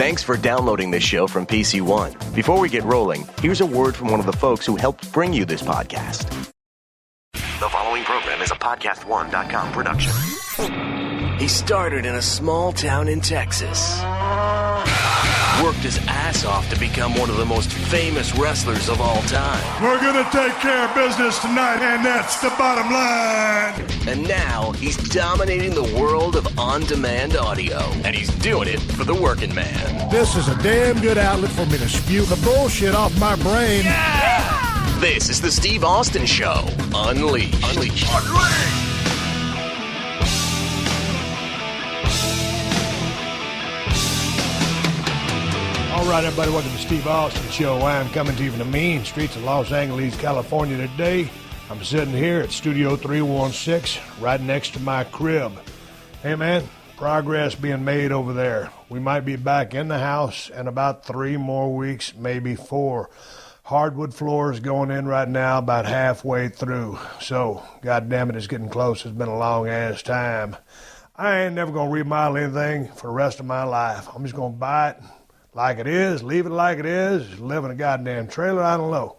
Thanks for downloading this show from PC One. Before we get rolling, here's a word from one of the folks who helped bring you this podcast. The following program is a PodcastOne.com production. He started in a small town in Texas. Worked his ass off to become one of the most famous wrestlers of all time. We're going to take care of business tonight, and that's the bottom line. And now he's dominating the world of on-demand audio. And he's doing it for the working man. This is a damn good outlet for me to spew the bullshit off my brain. Yeah! This is the Steve Austin Show. Unleashed. All right, everybody, welcome to the Steve Austin Show. I am coming to you from the mean streets of Los Angeles, California today. I'm sitting here at Studio 316, right next to my crib. Hey, man, progress being made over there. We might be back in the house in about 3 more weeks, maybe 4. Hardwood floors going in right now, about halfway through. So, goddamn it, it's getting close. It's been a long-ass time. I ain't never going to remodel anything for the rest of my life. I'm just going to buy it like it is, leave it like it is, live in a goddamn trailer. I don't know.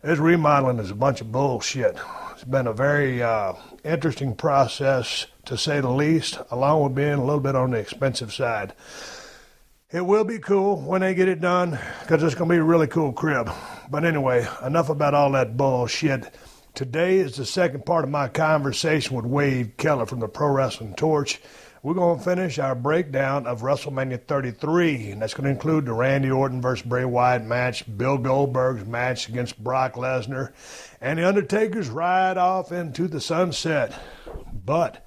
This remodeling is a bunch of bullshit. It's been a very interesting process, to say the least, along with being a little bit on the expensive side. It will be cool when they get it done, because it's going to be a really cool crib. But anyway, enough about all that bullshit. Today is the second part of my conversation with Wade Keller from the Pro Wrestling Torch. We're going to finish our breakdown of Wrestlemania 33, and that's going to include the Randy Orton versus Bray Wyatt match, Bill Goldberg's match against Brock Lesnar, and the Undertaker's ride off into the sunset. But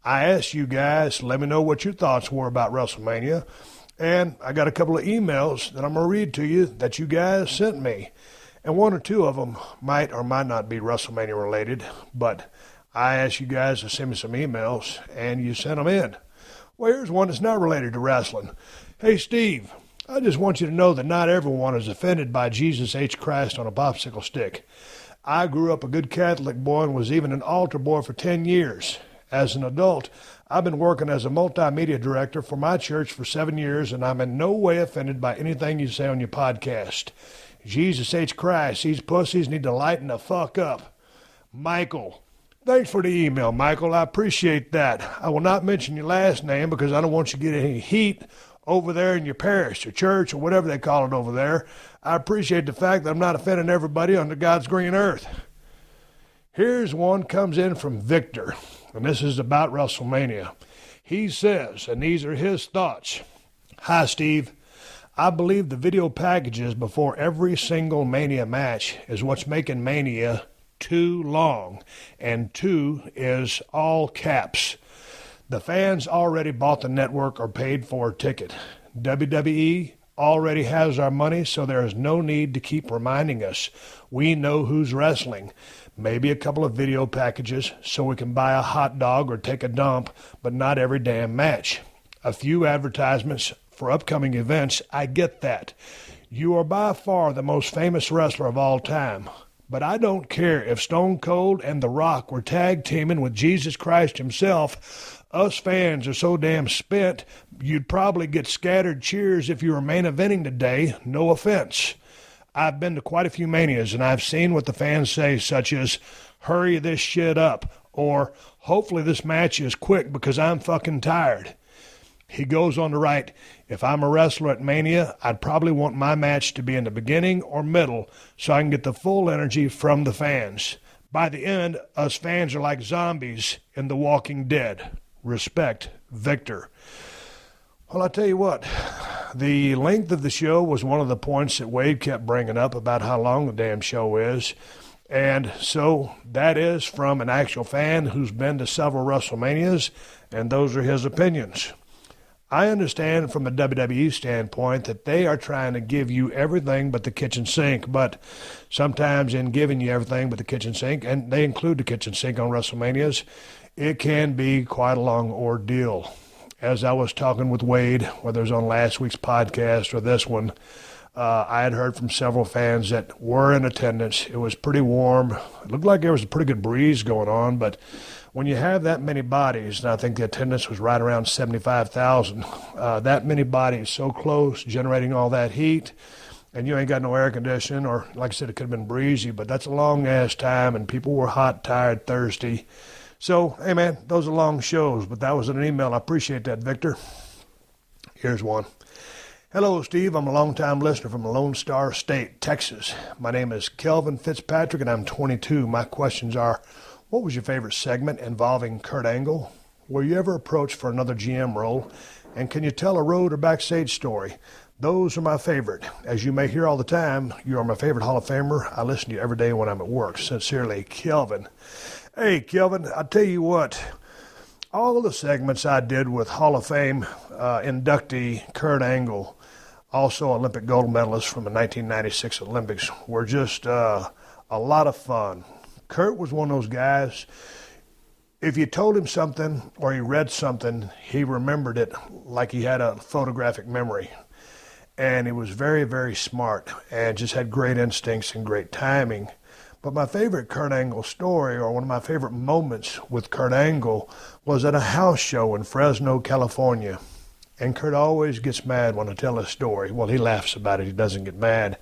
I asked you guys to let me know what your thoughts were about WrestleMania, and I got a couple of emails that I'm going to read to you that you guys sent me, and 1 or 2 of them might or might not be WrestleMania related, but I asked you guys to send me some emails, and you sent them in. Well, here's one that's not related to wrestling. Hey, Steve, I just want you to know that not everyone is offended by Jesus H. Christ on a popsicle stick. I grew up a good Catholic boy and was even an altar boy for 10 years. As an adult, I've been working as a multimedia director for my church for 7 years, and I'm in no way offended by anything you say on your podcast. Jesus H. Christ, these pussies need to lighten the fuck up. Michael. Thanks for the email, Michael. I appreciate that. I will not mention your last name because I don't want you to get any heat over there in your parish or church or whatever they call it over there. I appreciate the fact that I'm not offending everybody under God's green earth. Here's one comes in from Victor, and this is about WrestleMania. He says, and these are his thoughts. Hi, Steve. I believe the video packages before every single Mania match is what's making Mania too long, and 2 is all caps. The fans already bought the network or paid for a ticket. WWE already has our money, so there is no need to keep reminding us. We know who's wrestling. Maybe a couple of video packages so we can buy a hot dog or take a dump, but not every damn match. A few advertisements for upcoming events, I get that. You are by far the most famous wrestler of all time. But I don't care if Stone Cold and The Rock were tag teaming with Jesus Christ himself. Us fans are so damn spent, you'd probably get scattered cheers if you were main eventing today. No offense. I've been to quite a few Manias, and I've seen what the fans say, such as, hurry this shit up, or hopefully this match is quick because I'm fucking tired. He goes on to write, if I'm a wrestler at Mania, I'd probably want my match to be in the beginning or middle so I can get the full energy from the fans. By the end, us fans are like zombies in The Walking Dead. Respect, Victor. Well, I'll tell you what, the length of the show was one of the points that Wade kept bringing up about how long the damn show is. And so that is from an actual fan who's been to several WrestleManias, and those are his opinions. I understand from a WWE standpoint that they are trying to give you everything but the kitchen sink, but sometimes in giving you everything but the kitchen sink, and they include the kitchen sink on WrestleManias, it can be quite a long ordeal. As I was talking with Wade, whether it was on last week's podcast or this one, I had heard from several fans that were in attendance. It was pretty warm. It looked like there was a pretty good breeze going on, but when you have that many bodies, and I think the attendance was right around 75,000, that many bodies so close, generating all that heat, and you ain't got no air conditioning, or like I said, it could have been breezy, but that's a long-ass time, and people were hot, tired, thirsty. So, hey, man, those are long shows, but that was an email. I appreciate that, Victor. Here's one. Hello, Steve. I'm a longtime listener from Lone Star State, Texas. My name is Kelvin Fitzpatrick, and I'm 22. My questions are, what was your favorite segment involving Kurt Angle? Were you ever approached for another GM role? And can you tell a road or backstage story? Those are my favorite. As you may hear all the time, you are my favorite Hall of Famer. I listen to you every day when I'm at work. Sincerely, Kelvin. Hey, Kelvin, I tell you what, all the segments I did with Hall of Fame inductee Kurt Angle, also Olympic gold medalist from the 1996 Olympics, were just a lot of fun. Kurt was one of those guys, if you told him something or he read something, he remembered it like he had a photographic memory. And he was very, very smart and just had great instincts and great timing. But my favorite Kurt Angle story, or one of my favorite moments with Kurt Angle, was at a house show in Fresno, California. And Kurt always gets mad when I tell his story. Well, he laughs about it. He doesn't get mad.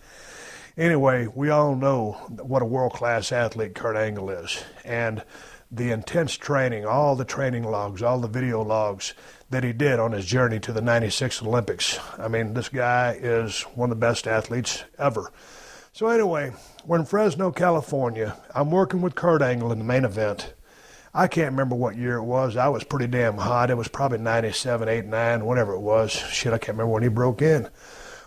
Anyway, we all know what a world-class athlete Kurt Angle is. And the intense training, all the training logs, all the video logs that he did on his journey to the 96 Olympics. I mean, this guy is one of the best athletes ever. So anyway, we're in Fresno, California. I'm working with Kurt Angle in the main event. I can't remember what year it was. I was pretty damn hot. It was probably 97, 8, 9, whatever it was. Shit, I can't remember when he broke in.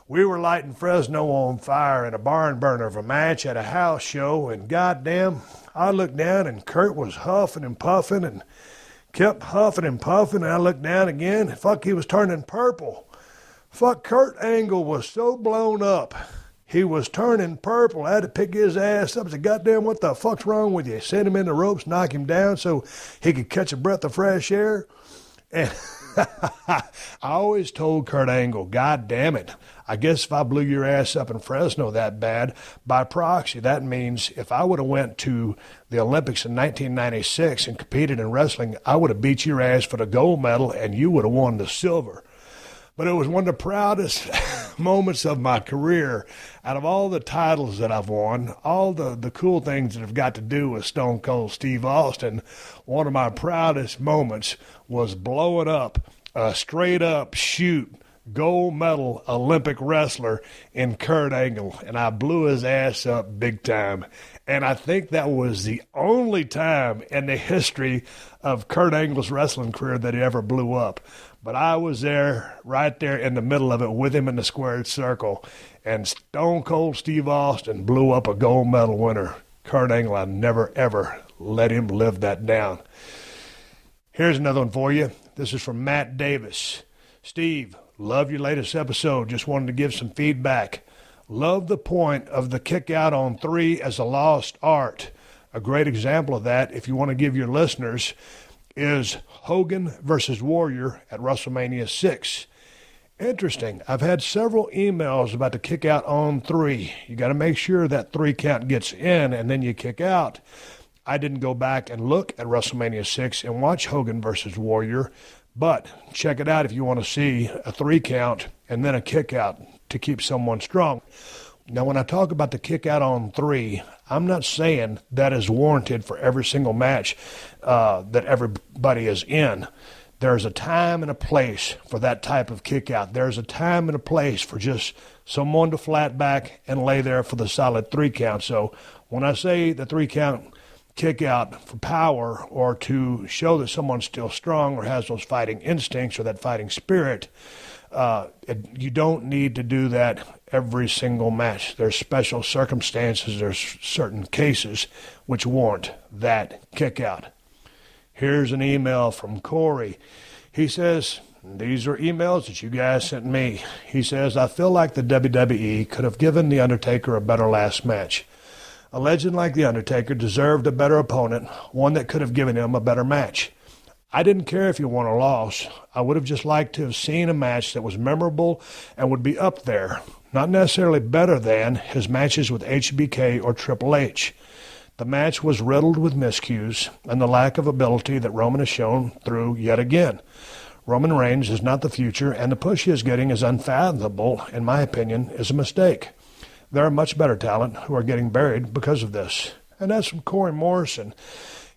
We were lighting Fresno on fire in a barn burner of a match at a house show, and goddamn, I looked down and Kurt was huffing and puffing and kept huffing and puffing, and I looked down again, and fuck, he was turning purple. Fuck, Kurt Angle was so blown up. He was turning purple. I had to pick his ass up. I said, goddamn, what the fuck's wrong with you? Send him in the ropes, knock him down so he could catch a breath of fresh air. And I always told Kurt Angle, God damn it, I guess if I blew your ass up in Fresno that bad, by proxy, that means if I would have went to the Olympics in 1996 and competed in wrestling, I would have beat your ass for the gold medal and you would have won the silver. But it was one of the proudest moments of my career. Out of all the titles that I've won, all the cool things that have got to do with Stone Cold Steve Austin, one of my proudest moments was blowing up a straight-up shoot gold medal Olympic wrestler in Kurt Angle, and I blew his ass up big time. And I think that was the only time in the history of Kurt Angle's wrestling career that he ever blew up. But I was there, right there in the middle of it with him in the squared circle, and Stone Cold Steve Austin blew up a gold medal winner. Kurt Angle, I never, ever let him live that down. Here's another one for you. This is from Matt Davis. Steve, love your latest episode. Just wanted to give some feedback. Love the point of the kick out on 3 as a lost art. A great example of that, if you want to give your listeners, is Hogan versus Warrior at WrestleMania 6. Interesting. I've had several emails about the kick out on 3. You got to make sure that 3 count gets in and then you kick out. I didn't go back and look at WrestleMania 6 and watch Hogan versus Warrior, but check it out if you want to see a 3 count and then a kick out to keep someone strong. Now, when I talk about the kick out on 3, I'm not saying that is warranted for every single match that everybody is in. There's a time and a place for that type of kick out. There's a time and a place for just someone to flat back and lay there for the solid 3 count. So when I say the 3 count kick out for power or to show that someone's still strong or has those fighting instincts or that fighting spirit, you don't need to do that every single match. There's special circumstances, there's certain cases which warrant that kick out. Here's an email from Corey. He says, these are emails that you guys sent me. He says, I feel like the WWE could have given The Undertaker a better last match. A legend like The Undertaker deserved a better opponent, one that could have given him a better match. I didn't care if you won or lost. I would have just liked to have seen a match that was memorable and would be up there. not necessarily better than, his matches with HBK or Triple H. The match was riddled with miscues and the lack of ability that Roman has shown through yet again. Roman Reigns is not the future, and the push he is getting is unfathomable, in my opinion, is a mistake. There are much better talent who are getting buried because of this. And that's from Corey Morrison.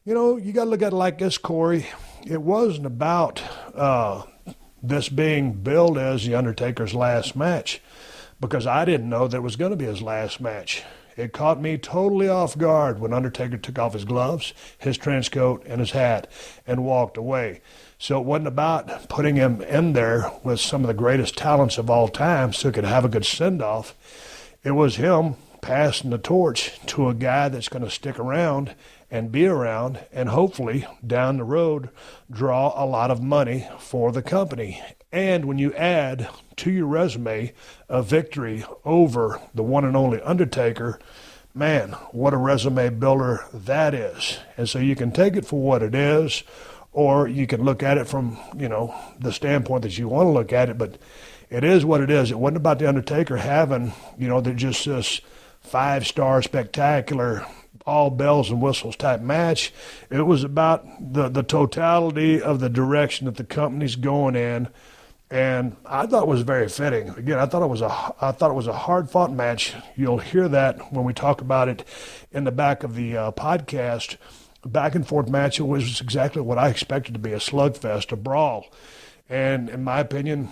You know, you got to look at it like this, Corey. It wasn't about this being billed as The Undertaker's last match, because I didn't know that it was going to be his last match. It caught me totally off guard when Undertaker took off his gloves, his trench coat, and his hat and walked away. So it wasn't about putting him in there with some of the greatest talents of all time so he could have a good send-off. It was him passing the torch to a guy that's going to stick around and be around and hopefully down the road draw a lot of money for the company. And when you add to your resume a victory over the one and only Undertaker, man, what a resume builder that is. And so you can take it for what it is, or you can look at it from, the standpoint that you want to look at it, but it is what it is. It wasn't about the Undertaker having, they're just this 5-star spectacular, all bells and whistles type match. It was about the totality of the direction that the company's going in, and I thought it was very fitting. Again, I thought it was a hard-fought match. You'll hear that when we talk about it in the back of the podcast. Back and forth match. It was exactly what I expected to be, a slugfest, a brawl, and in my opinion,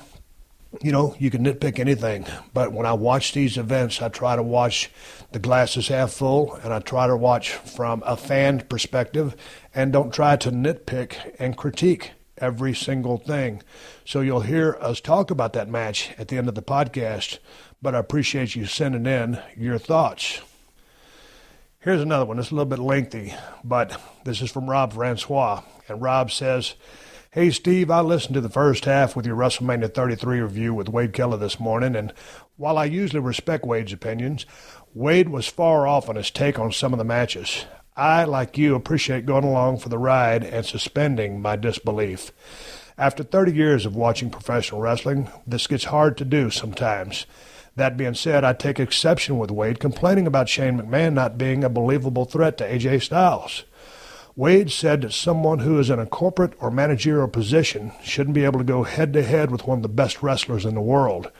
you can nitpick anything, but when I watch these events, I try to watch the glasses half full, and I try to watch from a fan perspective, and don't try to nitpick and critique every single thing. So you'll hear us talk about that match at the end of the podcast, but I appreciate you sending in your thoughts. Here's another one. It's a little bit lengthy, but this is from Rob Francois, and Rob says, "Hey, Steve, I listened to the first half with your WrestleMania 33 review with Wade Keller this morning, and while I usually respect Wade's opinions, Wade was far off on his take on some of the matches. I, like you, appreciate going along for the ride and suspending my disbelief. After 30 years of watching professional wrestling, this gets hard to do sometimes. That being said, I take exception with Wade complaining about Shane McMahon not being a believable threat to AJ Styles. Wade said that someone who is in a corporate or managerial position shouldn't be able to go head-to-head with one of the best wrestlers in the world.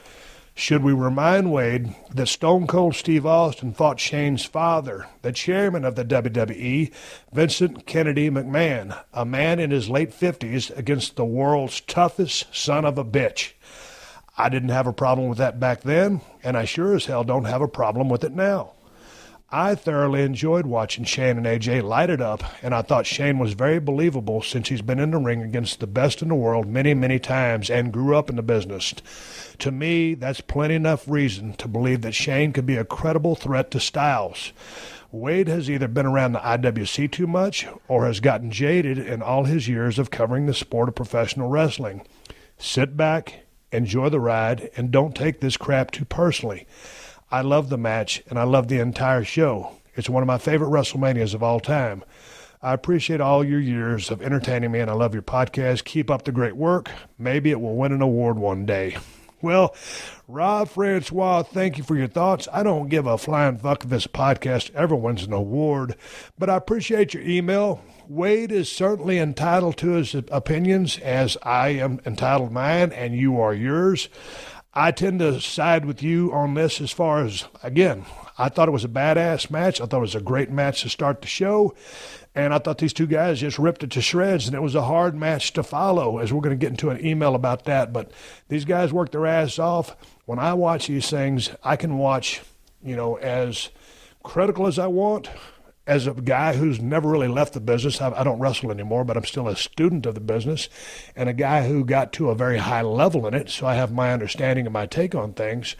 Should we remind Wade that Stone Cold Steve Austin fought Shane's father, the chairman of the WWE, Vincent Kennedy McMahon, a man in his late 50s, against the world's toughest son of a bitch? I didn't have a problem with that back then, and I sure as hell don't have a problem with it now. I thoroughly enjoyed watching Shane and AJ light it up, and I thought Shane was very believable since he's been in the ring against the best in the world many, many times and grew up in the business. To me, that's plenty enough reason to believe that Shane could be a credible threat to Styles. Wade has either been around the IWC too much or has gotten jaded in all his years of covering the sport of professional wrestling. Sit back, enjoy the ride, and don't take this crap too personally. I love the match, and I love the entire show. It's one of my favorite WrestleManias of all time. I appreciate all your years of entertaining me, and I love your podcast. Keep up the great work. Maybe it will win an award one day." Well, Rob Francois, thank you for your thoughts. I don't give a flying fuck if this podcast ever wins an award, but I appreciate your email. Wade is certainly entitled to his opinions, as I am entitled to mine, and you are yours. I tend to side with you on this as far as, again, I thought it was a badass match. I thought it was a great match to start the show. And I thought these two guys just ripped it to shreds, and it was a hard match to follow, as we're going to get into an email about that. But these guys worked their ass off. When I watch these things, I can watch, as critical as I want. As a guy who's never really left the business, I don't wrestle anymore, but I'm still a student of the business, and a guy who got to a very high level in it, so I have my understanding and my take on things.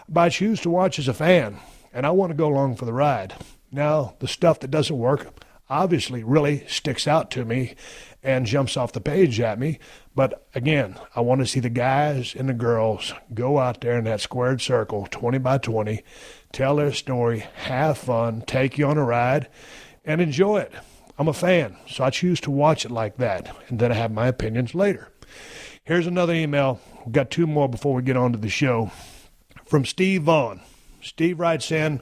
But I choose to watch as a fan, and I want to go along for the ride. Now, the stuff that doesn't work obviously really sticks out to me and jumps off the page at me. But again, I want to see the guys and the girls go out there in that squared circle, 20 by 20, tell their story, have fun, take you on a ride, and enjoy it. I'm a fan, so I choose to watch it like that, and then I have my opinions later. Here's another email. We've got two more before we get on to the show. from Steve Vaughn. Steve writes in,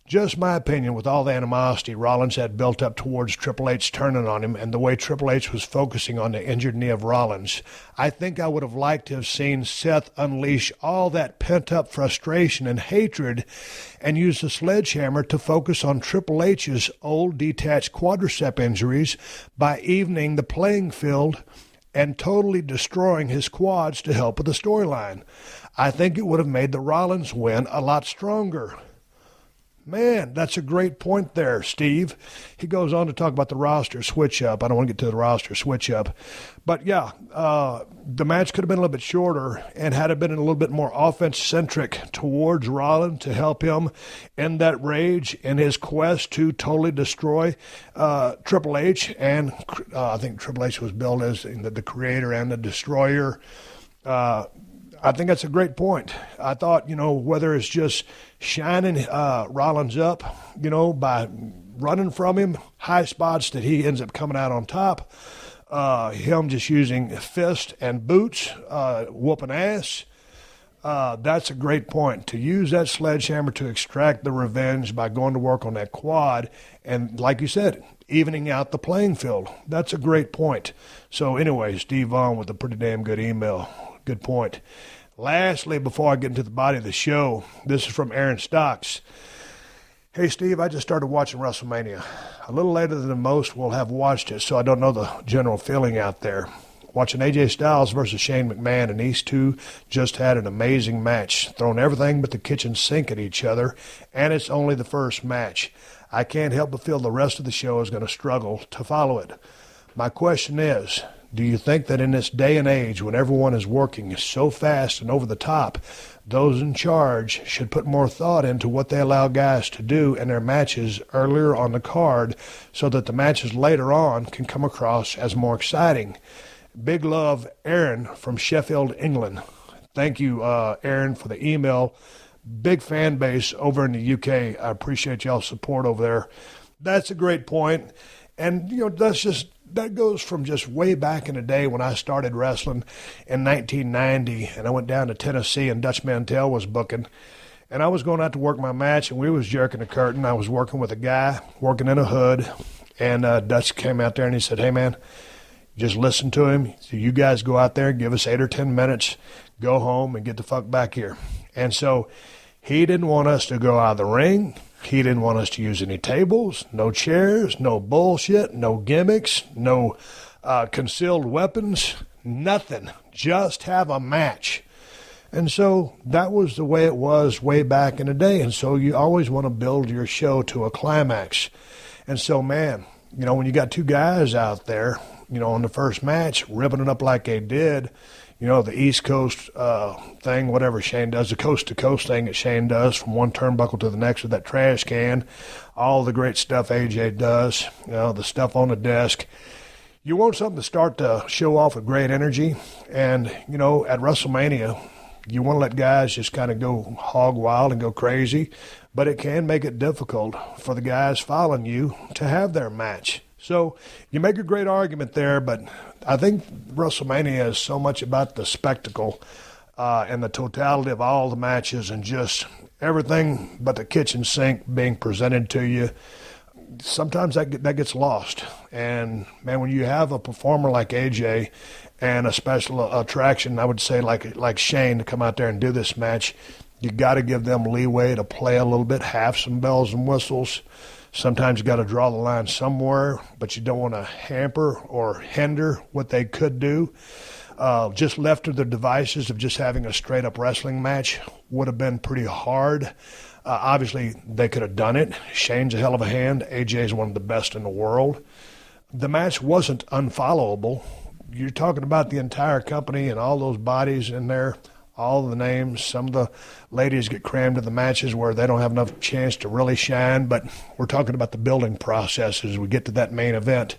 just my opinion, with all the animosity Rollins had built up towards Triple H turning on him and the way Triple H was focusing on the injured knee of Rollins, I think I would have liked to have seen Seth unleash all that pent-up frustration and hatred and use the sledgehammer to focus on Triple H's old detached quadricep injuries by evening the playing field and totally destroying his quads to help with the storyline. I think it would have made the Rollins win a lot stronger. Man, that's a great point there, Steve. He goes on to talk about the roster switch-up. I don't want to get to the roster switch-up. But, yeah, the match could have been a little bit shorter and had it been a little bit more offense-centric towards Rollins to help him in that rage in his quest to totally destroy Triple H. And I think Triple H was billed as the creator and the destroyer. I think that's a great point. I thought, whether it's just shining Rollins up, by running from him, high spots that he ends up coming out on top, him just using fist and boots, whooping ass, that's a great point. To use that sledgehammer to extract the revenge by going to work on that quad and, like you said, evening out the playing field. That's a great point. So anyway, Steve Vaughn with a pretty damn good email. Good point. Lastly, before I get into the body of the show, this is from Aaron Stocks. Hey, Steve, I just started watching WrestleMania. A little later than most will have watched it, so I don't know the general feeling out there. Watching AJ Styles versus Shane McMahon, and these two just had an amazing match, throwing everything but the kitchen sink at each other, and it's only the first match. I can't help but feel the rest of the show is going to struggle to follow it. My question is, do you think that in this day and age when everyone is working so fast and over the top, those in charge should put more thought into what they allow guys to do in their matches earlier on the card so that the matches later on can come across as more exciting? Big love, Aaron from Sheffield, England. Thank you, Aaron, for the email. Big fan base over in the UK. I appreciate y'all's support over there. That's a great point. And, that goes from just way back in the day when I started wrestling in 1990, and I went down to Tennessee and Dutch Mantell was booking, and I was going out to work my match, and we was jerking the curtain. I was working with a guy working in a hood, and Dutch came out there and he said, hey, man, just listen to him. So you guys go out there, give us 8 or 10 minutes, go home, and get the fuck back here. And so he didn't want us to go out of the ring. He didn't want us to use any tables, no chairs, no bullshit, no gimmicks, no concealed weapons, nothing. Just have a match. And so that was the way it was way back in the day. And so you always want to build your show to a climax. And so, man, when you got two guys out there, on the first match, ripping it up like they did, the East Coast thing, whatever Shane does, the coast-to-coast thing that Shane does from one turnbuckle to the next with that trash can, all the great stuff AJ does, the stuff on the desk. You want something to start the show off with great energy, and, at WrestleMania, you want to let guys just kind of go hog wild and go crazy, but it can make it difficult for the guys following you to have their match. So you make a great argument there, but I think WrestleMania is so much about the spectacle and the totality of all the matches and just everything but the kitchen sink being presented to you. Sometimes that gets lost. And, man, when you have a performer like AJ and a special attraction, I would say like Shane to come out there and do this match, you got to give them leeway to play a little bit, have some bells and whistles. Sometimes you got to draw the line somewhere, but you don't want to hamper or hinder what they could do. Just left to their devices of just having a straight-up wrestling match would have been pretty hard. Obviously, they could have done it. Shane's a hell of a hand. AJ's one of the best in the world. The match wasn't unfollowable. You're talking about the entire company and all those bodies in there, all the names. Some of the ladies get crammed in the matches where they don't have enough chance to really shine, but we're talking about the building process as we get to that main event.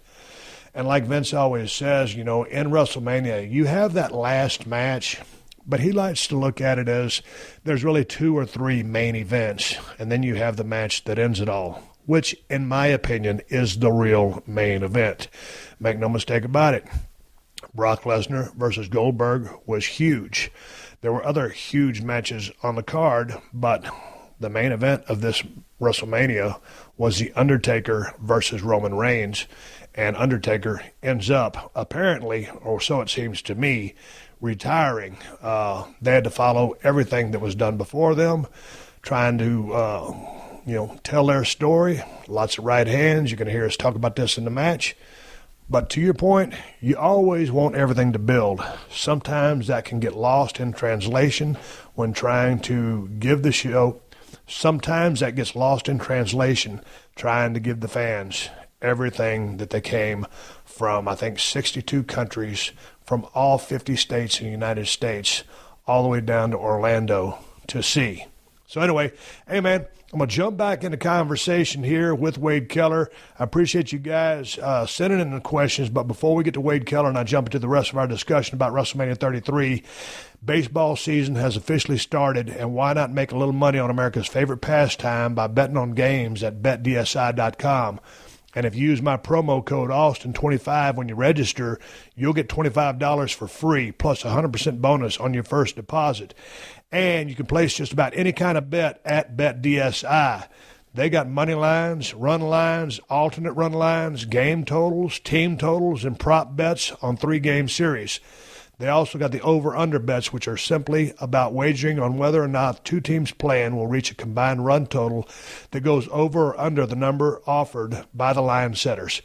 And like Vince always says, in WrestleMania, you have that last match, but he likes to look at it as there's really 2 or 3 main events, and then you have the match that ends it all, which, in my opinion, is the real main event. Make no mistake about it. Brock Lesnar versus Goldberg was huge. There were other huge matches on the card, but the main event of this WrestleMania was the Undertaker versus Roman Reigns, and Undertaker ends up, apparently, or so it seems to me, retiring. They had to follow everything that was done before them, trying to, tell their story. Lots of right hands. You're going to hear us talk about this in the match. But to your point, you always want everything to build. Sometimes that can get lost in translation when trying to give the show. Sometimes that gets lost in translation trying to give the fans everything that they came from, I think, 62 countries, from all 50 states in the United States, all the way down to Orlando to see. So anyway, hey, man, I'm going to jump back into conversation here with Wade Keller. I appreciate you guys sending in the questions, but before we get to Wade Keller and I jump into the rest of our discussion about WrestleMania 33, baseball season has officially started, and why not make a little money on America's favorite pastime by betting on games at betdsi.com. And if you use my promo code Austin25 when you register, you'll get $25 for free plus a 100% bonus on your first deposit. And you can place just about any kind of bet at BetDSI. They got money lines, run lines, alternate run lines, game totals, team totals, and prop bets on 3-game series. They also got the over-under bets, which are simply about wagering on whether or not two teams playing will reach a combined run total that goes over or under the number offered by the line setters.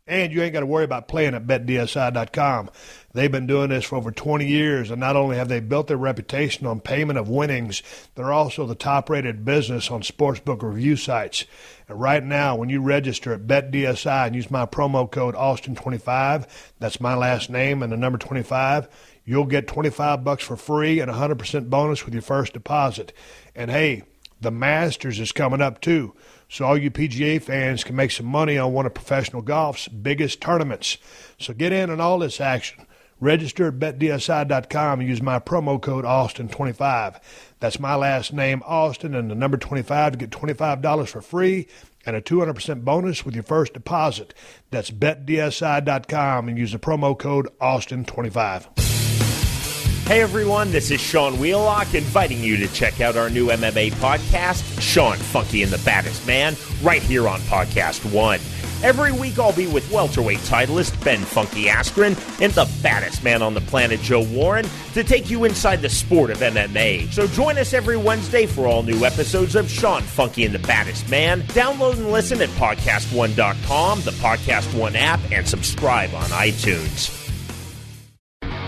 And you ain't got to worry about playing at BetDSI.com. They've been doing this for over 20 years, and not only have they built their reputation on payment of winnings, they're also the top-rated business on sportsbook review sites. And right now, when you register at BetDSI and use my promo code Austin25, that's my last name and the number 25, you'll get $25 for free and a 100% bonus with your first deposit. And hey, the Masters is coming up too. So all you PGA fans can make some money on one of professional golf's biggest tournaments. So get in on all this action. Register at BetDSI.com and use my promo code Austin25. That's my last name, Austin, and the number 25 to get $25 for free and a 200% bonus with your first deposit. That's BetDSI.com and use the promo code Austin25. Hey everyone, this is Sean Wheelock inviting you to check out our new MMA podcast, Sean Funky and the Baddest Man, right here on PodcastOne. Every week I'll be with welterweight titleist Ben Funky Askren and the baddest man on the planet, Joe Warren, to take you inside the sport of MMA. So join us every Wednesday for all new episodes of Sean Funky and the Baddest Man. Download and listen at PodcastOne.com, the PodcastOne app, and subscribe on iTunes.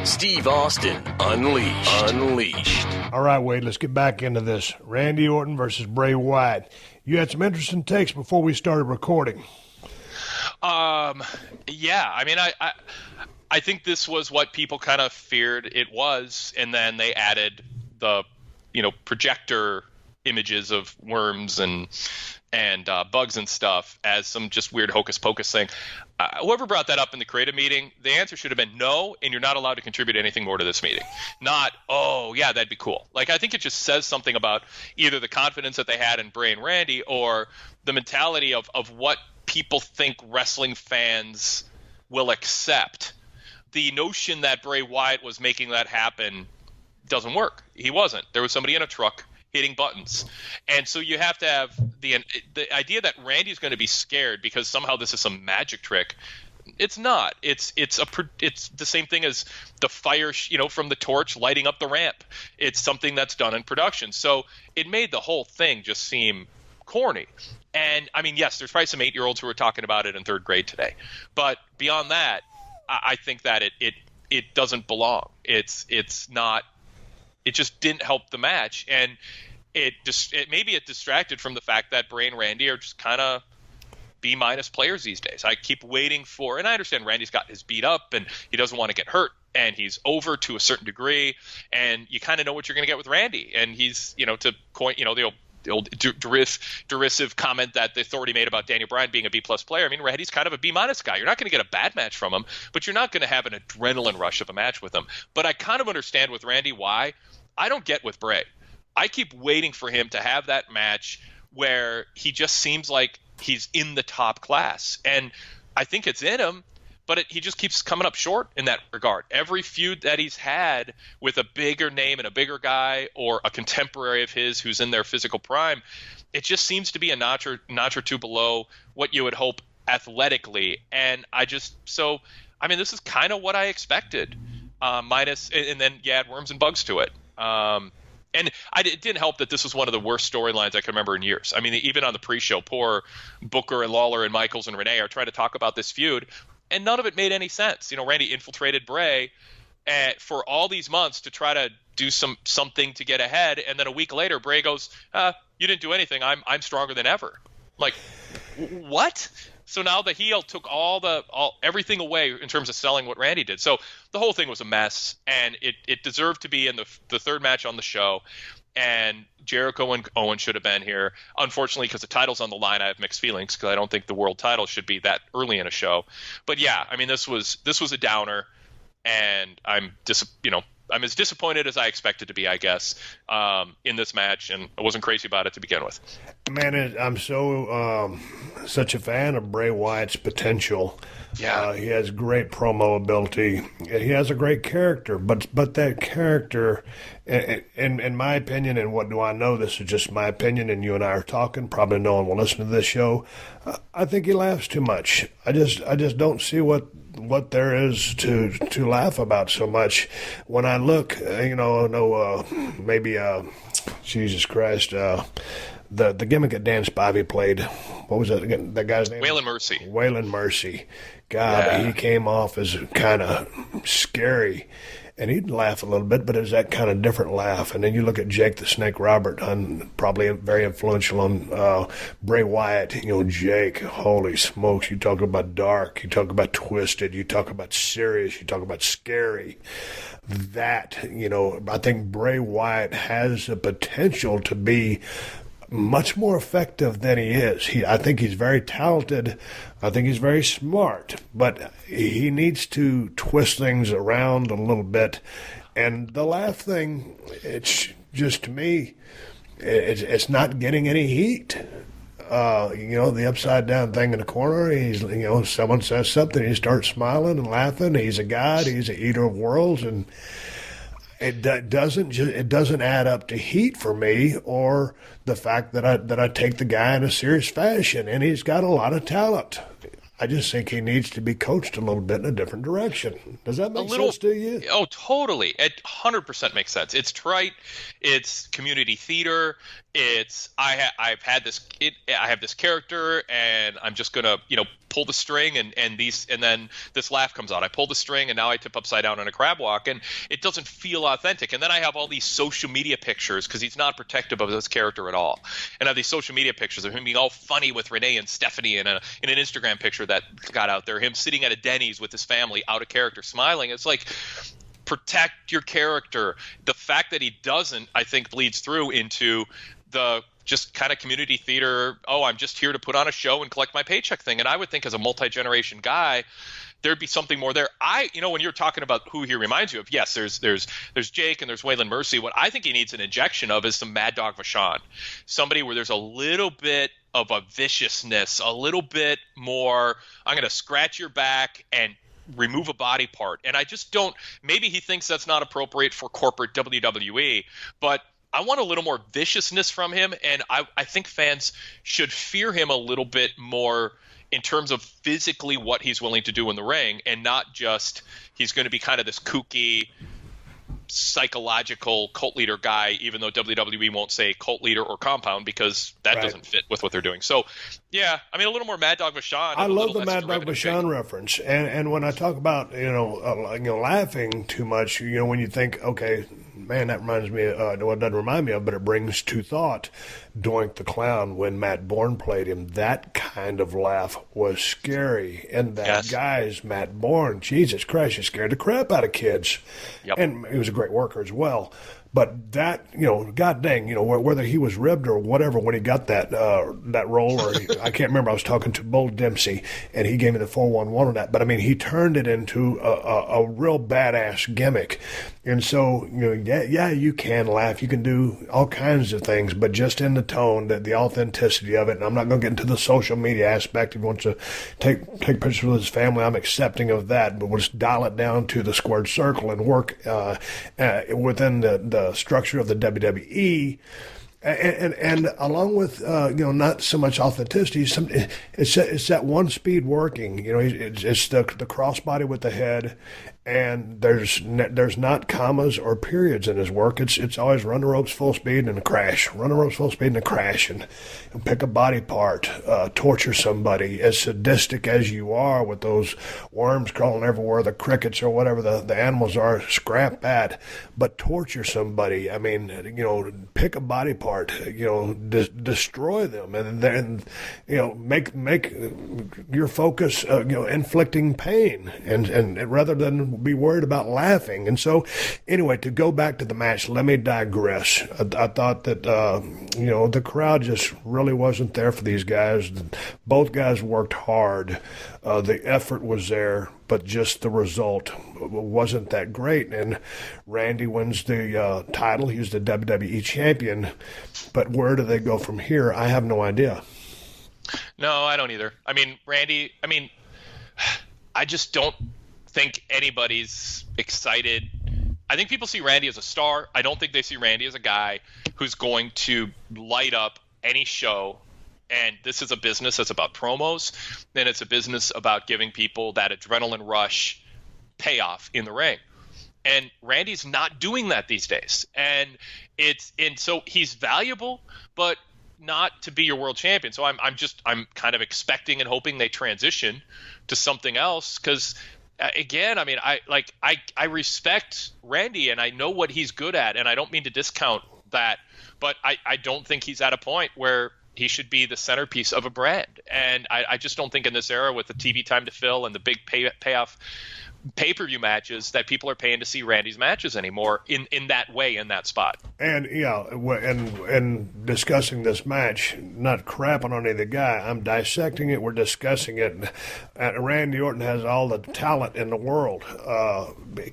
Steve Austin Unleashed. All right, Wade, let's get back into this. Randy Orton versus Bray Wyatt. You had some interesting takes before we started recording. Yeah, I mean, I think this was what people kind of feared it was, and then they added the, projector images of worms and bugs and stuff as some just weird hocus pocus thing. Whoever brought that up in the creative meeting, the answer should have been no, and you're not allowed to contribute anything more to this meeting. Not, oh, yeah, that'd be cool. Like, I think it just says something about either the confidence that they had in Bray and Randy or the mentality of what people think wrestling fans will accept. The notion that Bray Wyatt was making that happen doesn't work. He wasn't. There was somebody in a truck hitting buttons. And so you have to have the idea that Randy's going to be scared because somehow this is some magic trick. It's not. It's the same thing as the fire, from the torch lighting up the ramp. It's something that's done in production. So it made the whole thing just seem corny. And I mean, yes, there's probably some 8-year-olds who are talking about it in third grade today. But beyond that, I think that it doesn't belong. It's not. It just didn't help the match, and maybe it distracted from the fact that Bray and Randy are just kind of B- players these days. I keep waiting for, and I understand Randy's got his beat up, and he doesn't want to get hurt, and he's over to a certain degree, and you kind of know what you're going to get with Randy, and he's, to coin, the old derisive comment that the Authority made about Daniel Bryan being a B+ player. I mean, Randy's kind of a B- guy. You're not going to get a bad match from him, but you're not going to have an adrenaline rush of a match with him. But I kind of understand with Randy why. I don't get with Bray. I keep waiting for him to have that match where he just seems like he's in the top class. And I think it's in him, but he just keeps coming up short in that regard. Every feud that he's had with a bigger name and a bigger guy or a contemporary of his who's in their physical prime, it just seems to be a notch or two below what you would hope athletically. And this is kind of what I expected, minus, and then you add worms and bugs to it. And it didn't help that this was one of the worst storylines I can remember in years. I mean, even on the pre-show, poor Booker and Lawler and Michaels and Renee are trying to talk about this feud, and none of it made any sense. Randy infiltrated Bray for all these months to try to do something to get ahead, and then a week later, Bray goes, "You didn't do anything. I'm stronger than ever." Like, what? So now the heel took everything away in terms of selling what Randy did. So the whole thing was a mess, and it deserved to be in the third match on the show. And Jericho and Owen should have been here. Unfortunately, because the title's on the line, I have mixed feelings because I don't think the world title should be that early in a show. But yeah, I mean, this was a downer, and I'm as disappointed as I expected to be, I guess, in this match, and I wasn't crazy about it to begin with. Man, I'm so such a fan of Bray Wyatt's potential. Yeah, he has great promo ability. He has a great character, but that character, in my opinion, and what do I know? This is just my opinion, and you and I are talking. Probably no one will listen to this show. I think he laughs too much. I just don't see what there is to laugh about so much. When I look, Jesus Christ, the gimmick that Dan Spivey played. What was that again? That guy's name? Waylon Mercy. God, yeah. He came off as kind of scary, and he'd laugh a little bit, but it was that kind of different laugh. And then you look at Jake the Snake Robert, probably very influential on Bray Wyatt. Jake, holy smokes, you talk about dark, you talk about twisted, you talk about serious, you talk about scary. I think Bray Wyatt has the potential to be much more effective than he is. I think he's very talented. I think he's very smart, but he needs to twist things around a little bit. And the laugh thing, it's just, to me, it's not getting any heat. The upside down thing in the corner, someone says something, he starts smiling and laughing. He's a god. He's an eater of worlds, and it doesn't add up to heat for me, or the fact that I take the guy in a serious fashion, and he's got a lot of talent. I just think he needs to be coached a little bit in a different direction. Does that make sense to you? Oh, totally. It 100% makes sense. It's trite. It's community theater. It's I have this character, and I'm just gonna pull the string, and then this laugh comes out. I pull the string, and now I tip upside down in a crab walk, and it doesn't feel authentic. And then I have all these social media pictures, because he's not protective of his character at all. And I have these social media pictures of him being all funny with Renee and Stephanie in an Instagram picture that got out there. Him sitting at a Denny's with his family, out of character, smiling. It's like, protect your character. The fact that he doesn't, I think, bleeds through into the just kind of community theater, I'm just here to put on a show and collect my paycheck thing. And I would think, as a multi-generation guy, there'd be something more there. When you're talking about who he reminds you of, yes, there's Jake and there's Waylon Mercy. What I think he needs an injection of is some Mad Dog Vachon. Somebody where there's a little bit of a viciousness, a little bit more, I'm going to scratch your back and remove a body part. And I just don't – maybe he thinks that's not appropriate for corporate WWE, but – I want a little more viciousness from him, and I think fans should fear him a little bit more in terms of physically what he's willing to do in the ring, and not just he's going to be kind of this kooky, psychological cult leader guy, even though WWE won't say cult leader or compound, because that doesn't fit with what they're doing. So, yeah, I mean, a little more Mad Dog Vachon. I love the Mad Dog Vachon reference, and when I talk about laughing too much, when you think, okay, man, that reminds me. It doesn't remind me of, but it brings to thought Doink the Clown when Matt Bourne played him. That kind of laugh was scary, and that guy's Matt Bourne. Jesus Christ, he scared the crap out of kids. Yep. And he was a great worker as well. But that, god dang, whether he was ribbed or whatever when he got that role, or I can't remember. I was talking to Bull Dempsey, and he gave me the 411 on that. But I mean, he turned it into a real badass gimmick. And so, yeah, you can laugh, you can do all kinds of things, but just in the tone, the authenticity of it. And I'm not going to get into the social media aspect. If he wants to take pictures with his family, I'm accepting of that. But we'll just dial it down to the squared circle and work within the structure of the WWE. And along with not so much authenticity, it's that one speed working. It's the crossbody with the head, and there's not commas or periods in his work. It's always run the ropes full speed and a crash, run the ropes full speed and a crash, and pick a body part, torture somebody. As sadistic as you are with those worms crawling everywhere, the crickets or whatever the animals are, scrap that, but torture somebody. I mean, pick a body part, destroy them, and then make your focus inflicting pain, and rather than be worried about laughing. And so anyway, to go back to the match, let me digress. I thought that the crowd just really wasn't there for these guys. Both guys worked hard. The effort was there, but just the result wasn't that great. And Randy wins the title. He's the WWE champion. But where do they go from here? I have no idea. No, I don't either. I mean, Randy, I just don't think anybody's excited. I think people see Randy as a star. I don't think they see Randy as a guy who's going to light up any show. And this is a business that's about promos, and it's a business about giving people that adrenaline rush payoff in the ring. And Randy's not doing that these days. And so he's valuable, but not to be your world champion. So I'm kind of expecting and hoping they transition to something else, because again, I respect Randy and I know what he's good at, and I don't mean to discount that, but I don't think he's at a point where he should be the centerpiece of a brand. And I just don't think in this era with the TV time to fill and the big payoff pay-per-view matches that people are paying to see Randy's matches anymore in that way, in that spot. And and discussing this match, not crapping on either guy, I'm dissecting it, we're discussing it. Randy Orton has all the talent in the world.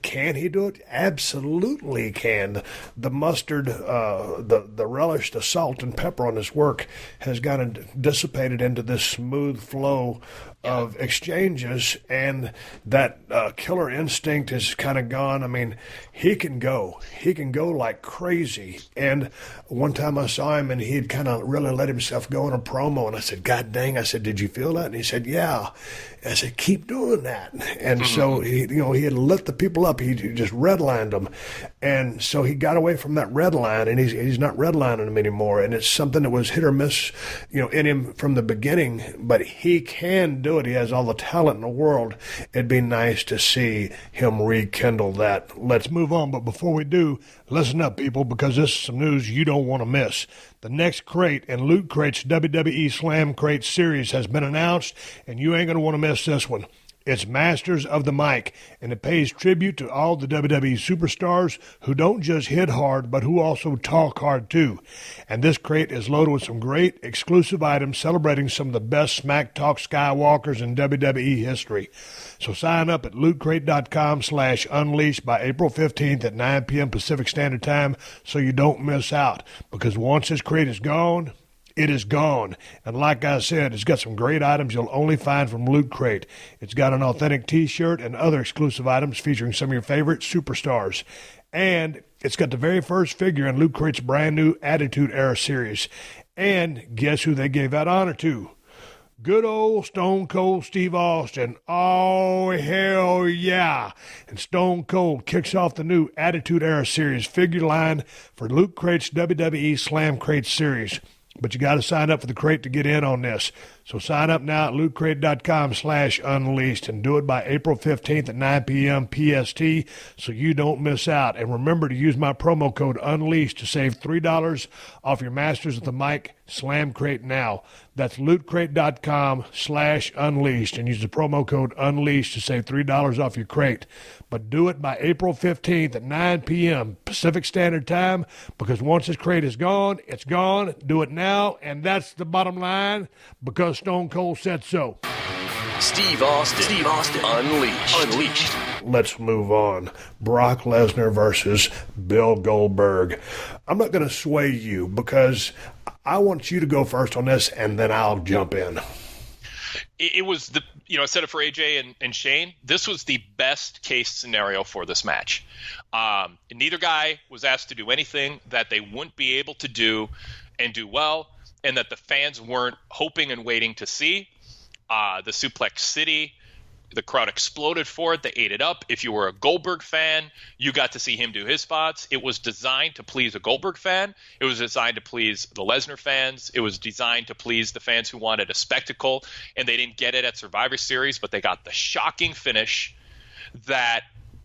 Can he do it? Absolutely he can. The mustard, the relish, the salt and pepper on his work has gotten dissipated into this smooth flow of exchanges, and that killer instinct is kind of gone. I mean, he can go like crazy. And one time I saw him, and he had kind of really let himself go in a promo, and I said, God dang, I said, did you feel that? And he said, yeah. I said, keep doing that. And so he had lit the people up. He just redlined them. And so he got away from that red line, and he's not redlining them anymore. And it's something that was hit or miss, in him from the beginning, but he can do it. He has all the talent in the world. It'd be nice to see him rekindle that. Let's move on. But before we do, listen up, people, because this is some news you don't want to miss. The next crate in Loot Crate's WWE Slam Crate series has been announced, and you ain't going to want to miss this one. It's Masters of the Mic, and it pays tribute to all the WWE superstars who don't just hit hard, but who also talk hard too. And this crate is loaded with some great exclusive items celebrating some of the best smack talk Skywalkers in WWE history. So sign up at lootcrate.com/unleashed by April 15th at 9 p.m. Pacific Standard Time so you don't miss out. Because once this crate is gone, it is gone. And like I said, it's got some great items you'll only find from Loot Crate. It's got an authentic t-shirt and other exclusive items featuring some of your favorite superstars. And it's got the very first figure in Loot Crate's brand new Attitude Era series. And guess who they gave that honor to? Good old Stone Cold Steve Austin. Oh, hell yeah. And Stone Cold kicks off the new Attitude Era series figure line for Loot Crate's WWE Slam Crate series. But you got to sign up for the crate to get in on this. So sign up now at lootcrate.com/unleashed and do it by April 15th at 9 p.m. PST so you don't miss out. And remember to use my promo code UNLEASHED to save $3 off your Masters of the Mic Slam Crate now. That's lootcrate.com/unleashed and use the promo code UNLEASHED to save $3 off your crate. But do it by April 15th at 9 p.m. Pacific Standard Time, because once this crate is gone, it's gone. Do it now, and that's the bottom line, because Stone Cold said so. Steve Austin, Unleashed. Let's move on. Brock Lesnar versus Bill Goldberg. I'm not going to sway you because I want you to go first on this, and then I'll jump in. It was I said it for AJ and Shane. This was the best case scenario for this match. Neither guy was asked to do anything that they wouldn't be able to do and do well, and that the fans weren't hoping and waiting to see. The Suplex City, the crowd exploded for it. They ate it up. If you were a Goldberg fan, you got to see him do his spots. It was designed to please a Goldberg fan. It was designed to please the Lesnar fans. It was designed to please the fans who wanted a spectacle, and they didn't get it at Survivor Series, but they got the shocking finish that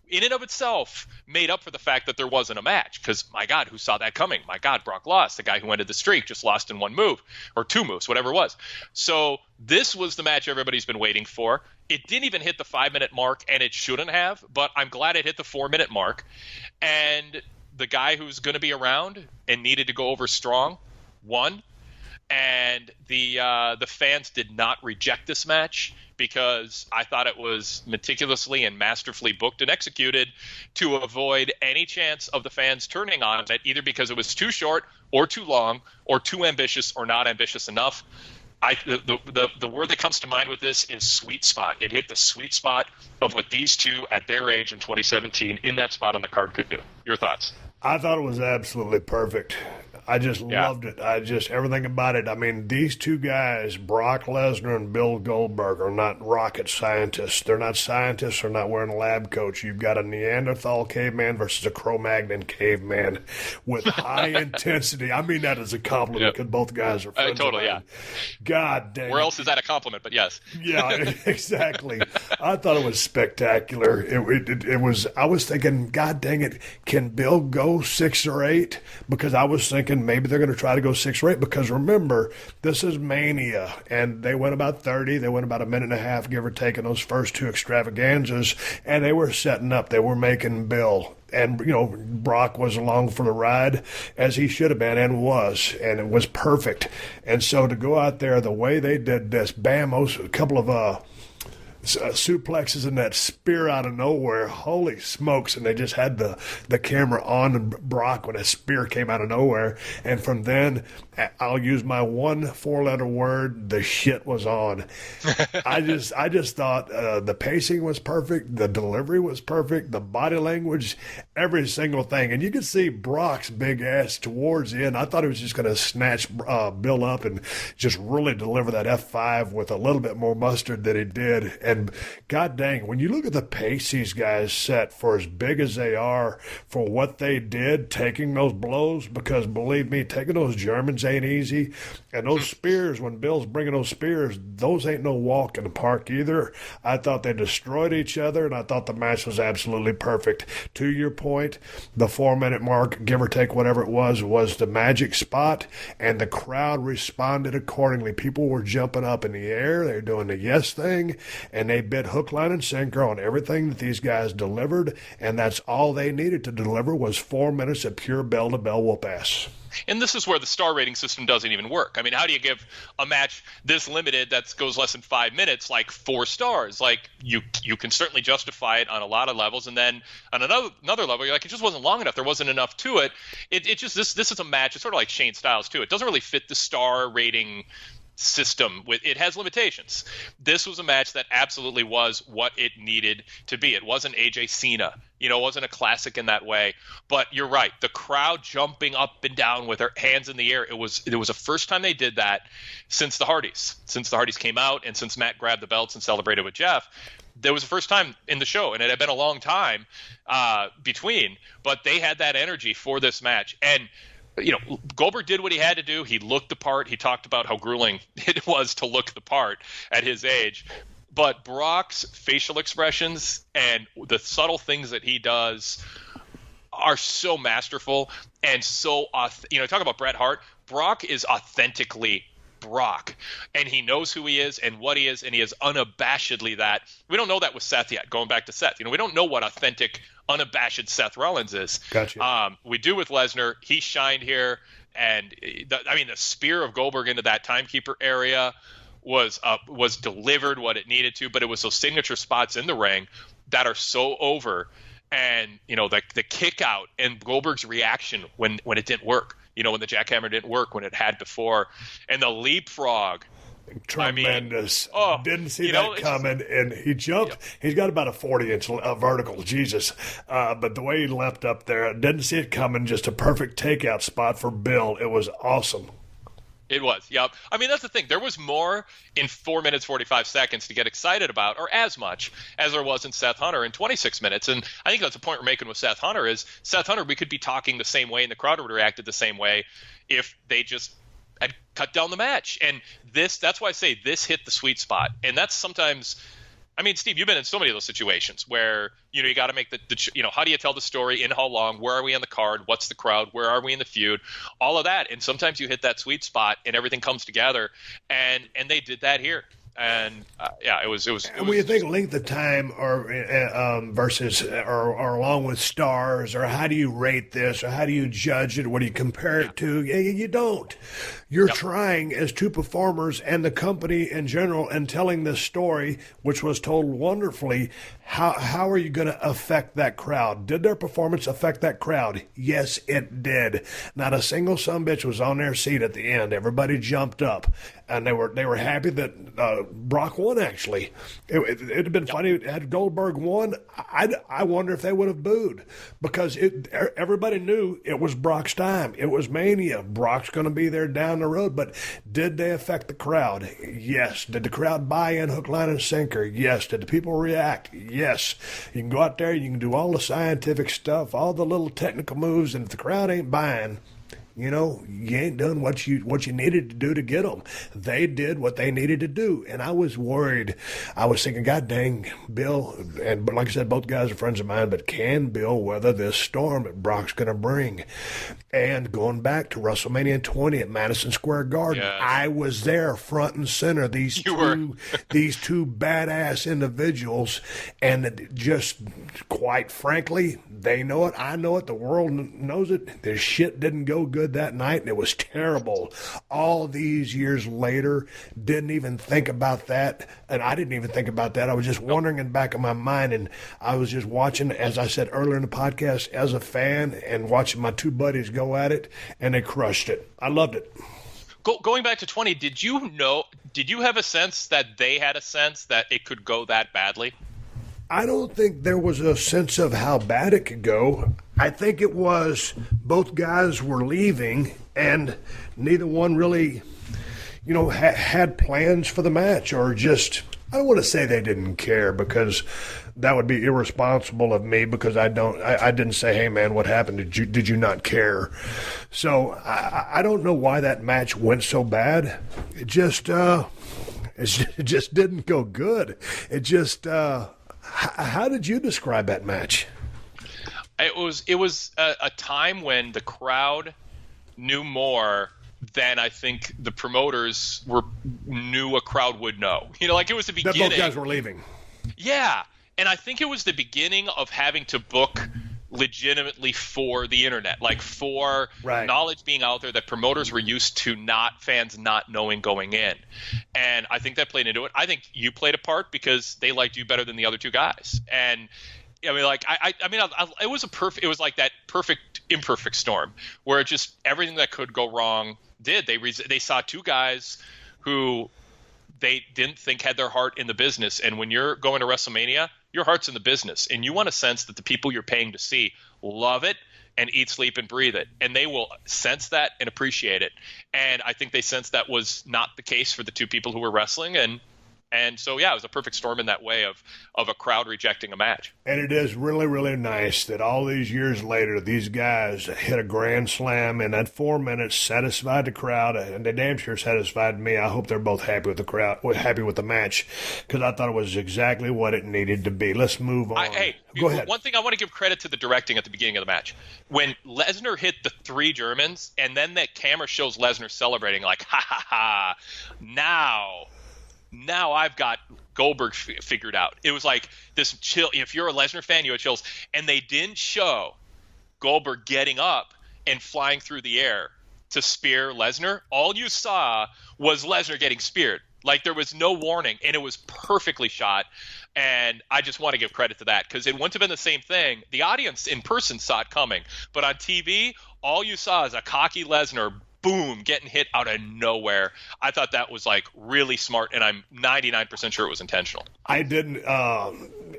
in and of itself made up for the fact that there wasn't a match, because, my God, who saw that coming? My God, Brock lost. The guy who ended the streak just lost in one move, or two moves, whatever it was. So this was the match everybody's been waiting for. It didn't even hit the 5-minute mark, and it shouldn't have, but I'm glad it hit the 4-minute mark. And the guy who's going to be around and needed to go over strong won. And the fans did not reject this match, because I thought it was meticulously and masterfully booked and executed to avoid any chance of the fans turning on it, either because it was too short or too long or too ambitious or not ambitious enough. The word that comes to mind with this is sweet spot. It hit the sweet spot of what these two at their age in 2017 in that spot on the card could do. Your thoughts? I thought it was absolutely perfect. I just loved it. Everything about it. I mean, these two guys, Brock Lesnar and Bill Goldberg, are not rocket scientists. They're not scientists. They're not wearing lab coats. You've got a Neanderthal caveman versus a Cro-Magnon caveman with high intensity. I mean that as a compliment, because both guys are friends. Totally, yeah. God dang. Where else is that a compliment? But yes. Yeah, exactly. I thought it was spectacular. It was. I was thinking, God dang it, can Bill go 6 or 8? Because I was thinking maybe they're going to try to go 6 or 8, because remember, this is Mania, and they went about 30. They went about a minute and a half, give or take, in those first two extravaganzas, and they were setting up. They were making Bill. And, Brock was along for the ride, as he should have been and was, and it was perfect. And so to go out there the way they did this, bam, a couple of suplexes and that spear out of nowhere, holy smokes. And they just had the camera on Brock when a spear came out of nowhere, and from then, I'll use my 1 4-letter word, the shit was on. I just thought the pacing was perfect, the delivery was perfect, the body language, every single thing. And you could see Brock's big ass towards the end. I thought he was just going to snatch Bill up and just really deliver that F5 with a little bit more mustard than he did. And God dang, when you look at the pace these guys set, for as big as they are, for what they did, taking those blows, because believe me, taking those Germans ain't easy. And those spears, when Bill's bringing those spears, those ain't no walk in the park either. I thought they destroyed each other, and I thought the match was absolutely perfect. To your point, the 4-minute mark, give or take whatever it was the magic spot, and the crowd responded accordingly. People were jumping up in the air. They were doing the yes thing, and they bit hook, line, and sinker on everything that these guys delivered, and that's all they needed to deliver was 4 minutes of pure bell-to-bell whoop-ass. And this is where the star rating system doesn't even work. I mean, how do you give a match this limited that goes less than 5 minutes like 4 stars? Like, you can certainly justify it on a lot of levels, and then on another level, you're like, it just wasn't long enough. There wasn't enough to it. It just this is a match. It's sort of like Shane Styles too. It doesn't really fit the star rating system. It has limitations. This was a match that absolutely was what it needed to be. It wasn't AJ Cena. It wasn't a classic in that way. But you're right. The crowd jumping up and down with their hands in the air. It was the first time they did that since the Hardys. Since the Hardys came out, and since Matt grabbed the belts and celebrated with Jeff. There was the first time in the show, and it had been a long time between. But they had that energy for this match. And Goldberg did what he had to do. He looked the part. He talked about how grueling it was to look the part at his age. But Brock's facial expressions and the subtle things that he does are so masterful and so talk about Bret Hart. Brock is authentically Brock, and he knows who he is and what he is, and he is unabashedly that. We don't know that with Seth yet. Going back to Seth, we don't know what authentic, unabashed Seth Rollins is. Gotcha. We do with Lesnar. He shined here, and the spear of Goldberg into that timekeeper area was delivered what it needed to, but it was those signature spots in the ring that are so over. And the kick out and Goldberg's reaction when it didn't work, when the jackhammer didn't work when it had before, and the leapfrog. Tremendous. Didn't see that coming, and he jumped. Yeah. He's got about a 40-inch vertical, Jesus. But the way he leapt up there, didn't see it coming. Just a perfect takeout spot for Bill. It was awesome. It was, yep. That's the thing. There was more in 4 minutes, 45 seconds to get excited about, or as much as there was in Seth Hunter in 26 minutes. And I think that's the point we're making with Seth Hunter is Seth Hunter, we could be talking the same way and the crowd would have reacted the same way if they just had cut down the match. And that's why I say this hit the sweet spot. And that's sometimes, Steve, you've been in so many of those situations where, you got to make how do you tell the story in how long, where are we on the card, what's the crowd, where are we in the feud, all of that. And sometimes you hit that sweet spot and everything comes together, and they did that here. And it was. And when you think length of time, or versus, or along with stars, or how do you rate this, or how do you judge it? What do you compare it to? You don't. You're trying as two performers and the company in general, and telling this story, which was told wonderfully. How are you going to affect that crowd? Did their performance affect that crowd? Yes, it did. Not a single sumbitch was on their seat at the end. Everybody jumped up, and they were happy that Brock won. Actually, it'd have been funny had Goldberg won. I wonder if they would have booed, because everybody knew it was Brock's time. It was Mania. Brock's going to be there down the road. But did they affect the crowd? Yes. Did the crowd buy in hook, line, and sinker? Yes. Did the people react? Yes. You can go out there, you can do all the scientific stuff, all the little technical moves, and if the crowd ain't buying, you ain't done what you needed to do to get them. They did what they needed to do, and I was worried. I was thinking, God dang, Bill, but like I said, both guys are friends of mine, but can Bill weather this storm that Brock's going to bring? And going back to WrestleMania 20 at Madison Square Garden, I was there front and center. These two badass individuals, and just quite frankly, they know it. I know it. The world knows it. This shit didn't go good that night, and it was terrible. All these years later, didn't even think about that, and I didn't even think about that. I was just wondering in the back of my mind, and I was just watching, as I said earlier in the podcast, as a fan, and watching my two buddies go at it, and they crushed it. I loved it. Going back to 20, did you have a sense that they had a sense that it could go that badly? I don't think there was a sense of how bad it could go. I think it was both guys were leaving, and neither one really, had plans for the match, or just, I don't want to say they didn't care, because that would be irresponsible of me, because I didn't say, hey man, what happened? Did you not care? So I don't know why that match went so bad. It just didn't go good. It just, how did you describe that match? It was a time when the crowd knew more than I think the promoters knew a crowd would know. It was the beginning. That both guys were leaving. Yeah, and I think it was the beginning of having to book legitimately for the internet, for knowledge being out there that promoters were used to fans not knowing going in. And I think that played into it. I think you played a part because they liked you better than the other two guys. And it was it was like that perfect imperfect storm where it just everything that could go wrong did. They saw two guys who they didn't think had their heart in the business. And when you're going to WrestleMania, your heart's in the business, and you want to sense that the people you're paying to see love it and eat, sleep, and breathe it. And they will sense that and appreciate it. And I think they sensed that was not the case for the two people who were wrestling, and And so, yeah, it was a perfect storm in that way of a crowd rejecting a match. And it is really, really nice that all these years later, these guys hit a grand slam in that 4 minutes, satisfied the crowd, and they damn sure satisfied me. I hope they're both happy with the crowd, happy with the match, because I thought it was exactly what it needed to be. Let's move on. Go ahead. One thing I want to give credit to the directing at the beginning of the match. When Lesnar hit the 3 Germans, and then that camera shows Lesnar celebrating, like, ha, ha, ha, now I've got Goldberg figured out. It was like this chill. If you're a Lesnar fan, you had chills. And they didn't show Goldberg getting up and flying through the air to spear Lesnar. All you saw was Lesnar getting speared. Like, there was no warning, and it was perfectly shot. And I just want to give credit to that, because it wouldn't have been the same thing. The audience in person saw it coming. But on TV, all you saw is a cocky Lesnar, boom, getting hit out of nowhere. I thought that was like really smart, and I'm 99% sure it was intentional. I didn't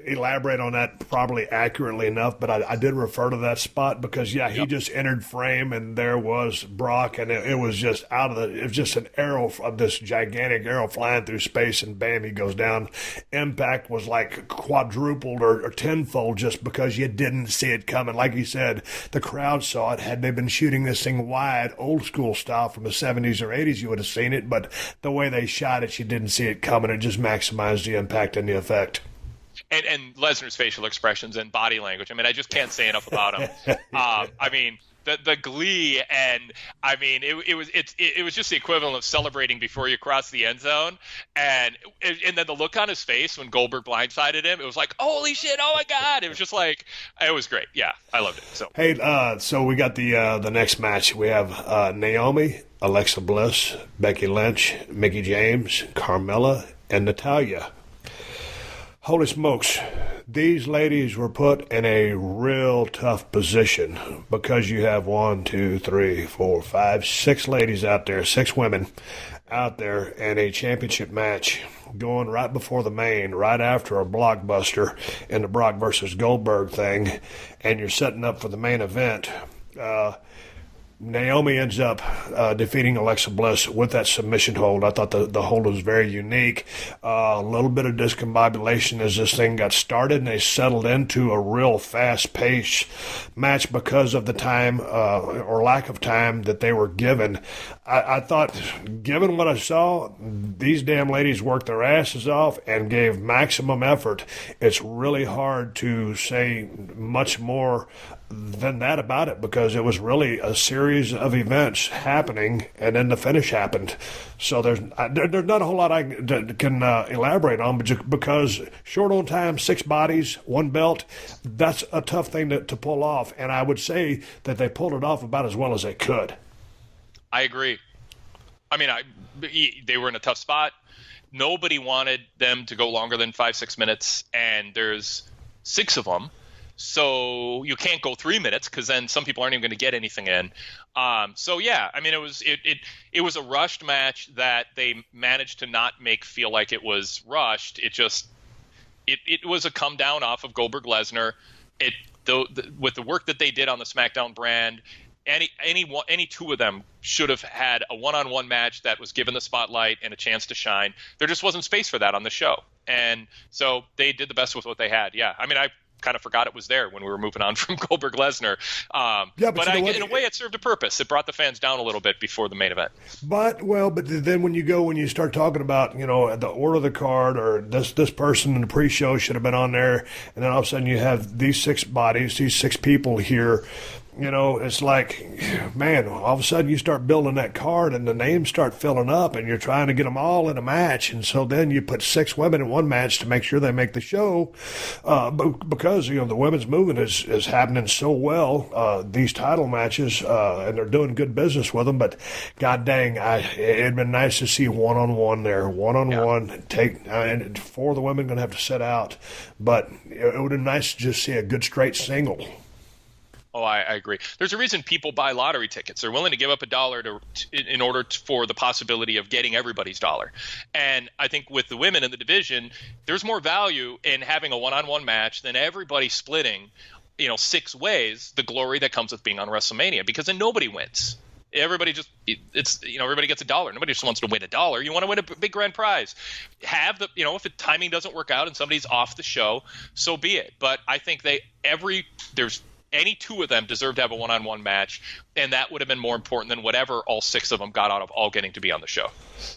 elaborate on that probably accurately enough, but I did refer to that spot because, he just entered frame, and there was Brock, and it was just it was just an arrow of this gigantic arrow flying through space, and bam, he goes down. Impact was like quadrupled or tenfold just because you didn't see it coming. Like you said, the crowd saw it. Had they been shooting this thing wide, old school style from the 70s or 80s, you would have seen it, but the way they shot it, you didn't see it coming. It just maximized the impact and the effect. And Lesnar's facial expressions and body language. I mean, I just can't say enough about him. I mean, the glee, and I mean, it was just the equivalent of celebrating before you cross the end zone, and then the look on his face when Goldberg blindsided him, it was like, holy shit, oh my god! It was just like, it was great. Yeah, I loved it. So hey, so we got the next match. We have Naomi, Alexa Bliss, Becky Lynch, Mickie James, Carmella, and Natalya. Holy smokes, these ladies were put in a real tough position because you have 6 ladies out there, 6 women out there in a championship match going right before the main, right after a blockbuster in the Brock versus Goldberg thing, and you're setting up for the main event. Naomi ends up defeating Alexa Bliss with that submission hold. I thought the hold was very unique. A little bit of discombobulation as this thing got started, and they settled into a real fast-paced match because of the time or lack of time that they were given. I thought, given what I saw, these damn ladies worked their asses off and gave maximum effort. It's really hard to say much more than that about it because it was really a series of events happening, and then the finish happened. So there's not a whole lot I can elaborate on, but just because short on time, 6 bodies, 1 belt, that's a tough thing to pull off, and I would say that they pulled it off about as well as they could. I agree. I mean, they were in a tough spot. Nobody wanted them to go longer than 5-6 minutes, and there's 6 of them. So you can't go 3 minutes because then some people aren't even going to get anything in. So yeah, I mean, it was a rushed match that they managed to not make feel like it was rushed. It was a come down off of Goldberg Lesnar. With the work that they did on the SmackDown brand, any 2 of them should have had a one-on-one match that was given the spotlight and a chance to shine. There just wasn't space for that on the show, and so they did the best with what they had. Yeah, I mean, I kind of forgot it was there when we were moving on from Goldberg Lesnar. But in a way, it served a purpose. It brought the fans down a little bit before the main event. But then when you start talking about, the order of the card, or this person in the pre-show should have been on there, and then all of a sudden you have these 6 bodies, these 6 people here. It's like, man, all of a sudden you start building that card and the names start filling up and you're trying to get them all in a match. And so then you put 6 women in one match to make sure they make the show because, the women's movement is happening so well, these title matches, and they're doing good business with them. But God dang, it'd been nice to see one-on-one there, one-on-one. Yeah. And 4 of the women going to have to sit out. But it would have been nice to just see a good straight single. Oh, I agree. There's a reason people buy lottery tickets. They're willing to give up $1 in order for the possibility of getting everybody's dollar. And I think with the women in the division, there's more value in having a one-on-one match than everybody splitting, 6 ways the glory that comes with being on WrestleMania, because then nobody wins. Everybody just everybody gets $1. Nobody just wants to win $1. You want to win a big grand prize. Have the if the timing doesn't work out and somebody's off the show, so be it. But I think there's any two of them deserve to have a one-on-one match, and that would have been more important than whatever all six of them got out of all getting to be on the show.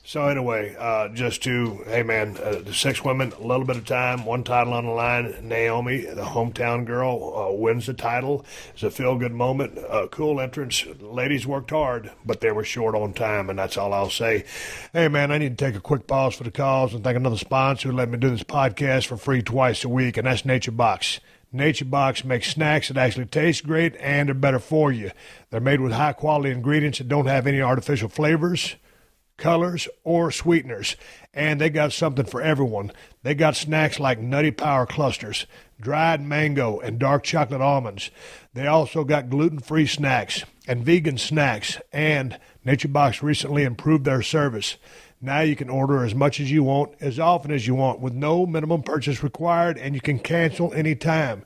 So anyway, the six women, a little bit of time, one title on the line. Naomi, the hometown girl, wins the title. It's a feel-good moment, cool entrance. Ladies worked hard, but they were short on time, and that's all I'll say. Hey, man, I need to take a quick pause for the calls and thank another sponsor who let me do this podcast for free twice a week, and that's Nature Box. Nature Box makes snacks that actually taste great and are better for you. They're made with high-quality ingredients that don't have any artificial flavors, colors, or sweeteners. And they got something for everyone. They got snacks like Nutty Power Clusters, dried mango, and dark chocolate almonds. They also got gluten-free snacks and vegan snacks. And Nature Box recently improved their service. Now you can order as much as you want, as often as you want, with no minimum purchase required, and you can cancel anytime.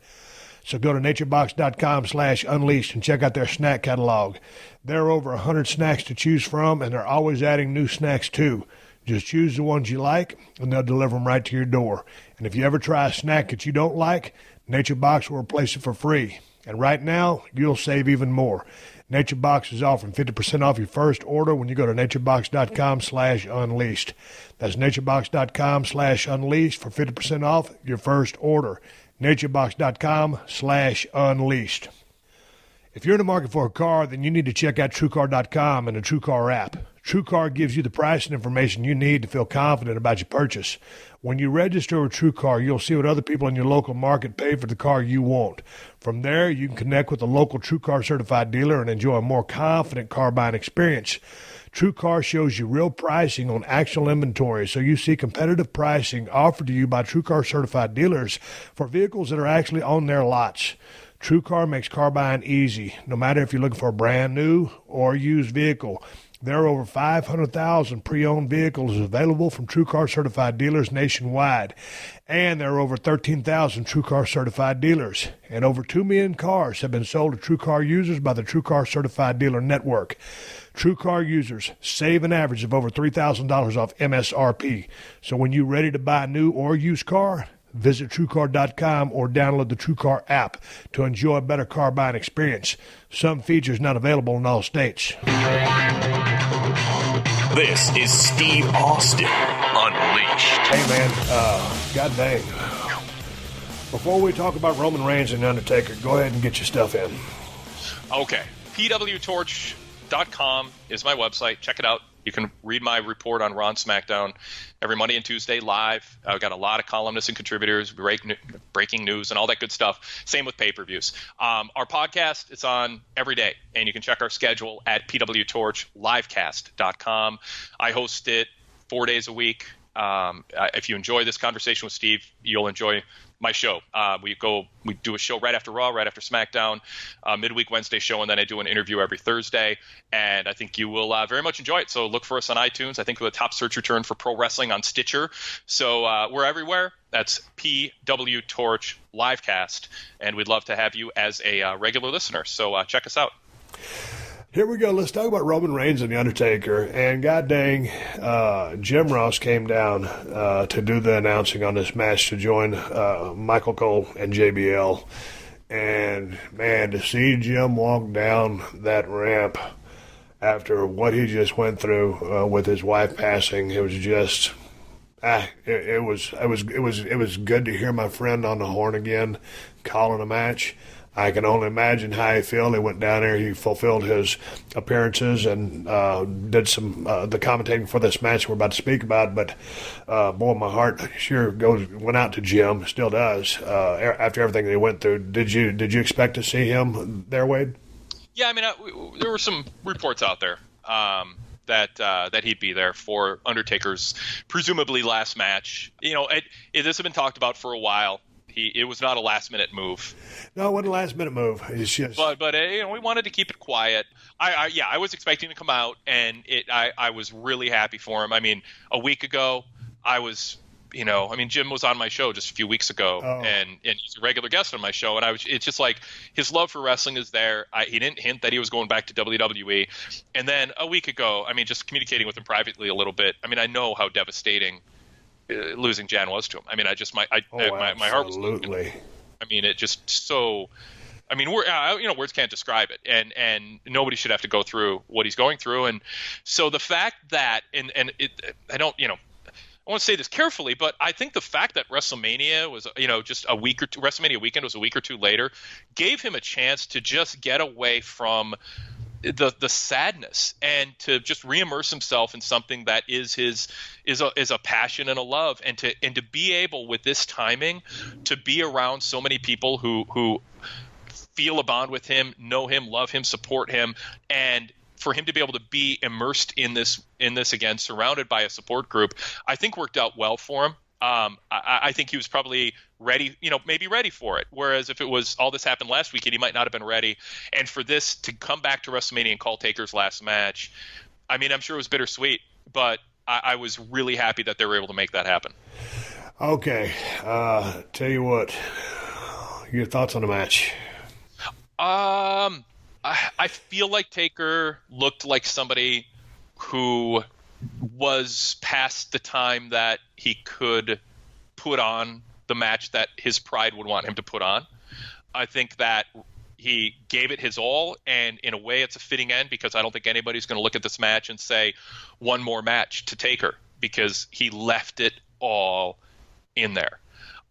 So go to naturebox.com/unleashed and check out their snack catalog. There are over 100 snacks to choose from, and they're always adding new snacks too. Just choose the ones you like, and they'll deliver them right to your door. And if you ever try a snack that you don't like, Nature Box will replace it for free. And right now, you'll save even more. Nature Box is offering 50% off your first order when you go to naturebox.com/unleashed. That's naturebox.com/unleashed for 50% off your first order. naturebox.com/unleashed. If you're in the market for a car, then you need to check out TrueCar.com and the TrueCar app. TrueCar gives you the price and information you need to feel confident about your purchase. When you register with TrueCar, you'll see what other people in your local market pay for the car you want. From there, you can connect with a local TrueCar certified dealer and enjoy a more confident car buying experience. TrueCar shows you real pricing on actual inventory, so you see competitive pricing offered to you by TrueCar certified dealers for vehicles that are actually on their lots. TrueCar makes car buying easy, no matter if you're looking for a brand new or used vehicle. There are over 500,000 pre-owned vehicles available from TrueCar certified dealers nationwide. And there are over 13,000 TrueCar certified dealers. And over 2 million cars have been sold to TrueCar users by the TrueCar certified dealer network. TrueCar users save an average of over $3,000 off MSRP. So when you're ready to buy a new or used car, visit TrueCar.com or download the TrueCar app to enjoy a better car buying experience. Some features not available in all states. This is Steve Austin Unleashed. Hey, man, god dang. Before we talk about Roman Reigns and Undertaker, go ahead and get your stuff in. Okay. PWTorch.com is my website. Check it out. You can read my report on Raw and SmackDown every Monday and Tuesday live. I've got a lot of columnists and contributors, breaking news, and all that good stuff. Same with pay-per-views. Our podcast is on every day, and you can check our schedule at pwtorchlivecast.com. I host it 4 days a week. If you enjoy this conversation with Steve, you'll enjoy my show. We do a show right after Raw, right after SmackDown, midweek Wednesday show, and then I do an interview every Thursday. And I think you will very much enjoy it. So look for us on iTunes. I think we're the top search return for pro wrestling on Stitcher. So we're everywhere. That's PW Torch Livecast, and we'd love to have you as a regular listener. So check us out. Here we go. Let's talk about Roman Reigns and The Undertaker. And god dang, Jim Ross came down to do the announcing on this match to join Michael Cole and JBL. And, man, to see Jim walk down that ramp after what he just went through with his wife passing, it was just... It was good to hear my friend on the horn again calling a match. I can only imagine how he felt. He went down there, he fulfilled his appearances and did some the commentating for this match we're about to speak about. But boy, my heart sure went out to Jim, still does. After everything that he went through, did you expect to see him there, Wade? Yeah, I mean, there were some reports out there that he'd be there for Undertaker's presumably last match. This has been talked about for a while. It was not a last-minute move. No, it wasn't a last-minute move. It's just... But we wanted to keep it quiet. I was expecting to come out, and I was really happy for him. I mean, a week ago, I was Jim was on my show just a few weeks ago, and he's a regular guest on my show, and it's just like his love for wrestling is there. He didn't hint that he was going back to WWE, and then a week ago, just communicating with him privately a little bit. I know how devastating losing Jan was to him. My heart was absolutely. It just so. Words can't describe it, and nobody should have to go through what he's going through, and so the fact that I want to say this carefully, but I think the fact that WrestleMania was, just a week or two, WrestleMania weekend was a week or two later, gave him a chance to just get away from the sadness and to just reimmerse himself in something that is a passion and a love, and to be able with this timing to be around so many people who feel a bond with him, know him, love him, support him, and for him to be able to be immersed in this again, surrounded by a support group, I think worked out well for him. I think he was probably ready, maybe ready for it. Whereas if it was all this happened last weekend, he might not have been ready. And for this to come back to WrestleMania and call Taker's last match, I'm sure it was bittersweet, but I was really happy that they were able to make that happen. Okay. Tell you what, your thoughts on the match? I feel like Taker looked like somebody who was past the time that he could put on the match that his pride would want him to put on. I think that he gave it his all, and in a way it's a fitting end, because I don't think anybody's going to look at this match and say one more match to Taker, because he left it all in there.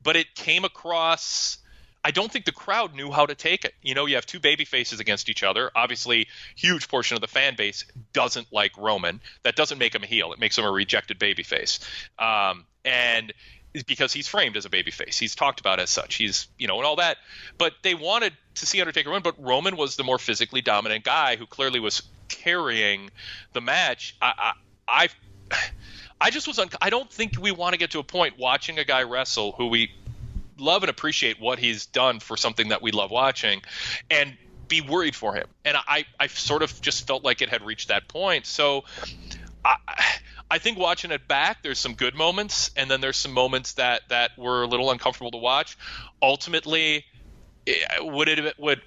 But it came across... I don't think the crowd knew how to take it. You have two baby faces against each other. Obviously, huge portion of the fan base doesn't like Roman. That doesn't make him a heel. It makes him a rejected baby face. And because he's framed as a baby face. He's talked about as such. He's, and all that. But they wanted to see Undertaker win, but Roman was the more physically dominant guy who clearly was carrying the match. I just was I don't think we want to get to a point watching a guy wrestle who we love and appreciate what he's done for something that we love watching, and be worried for him. And I sort of just felt like it had reached that point. So I think watching it back, there's some good moments, and then there's some moments that were a little uncomfortable to watch. Ultimately, would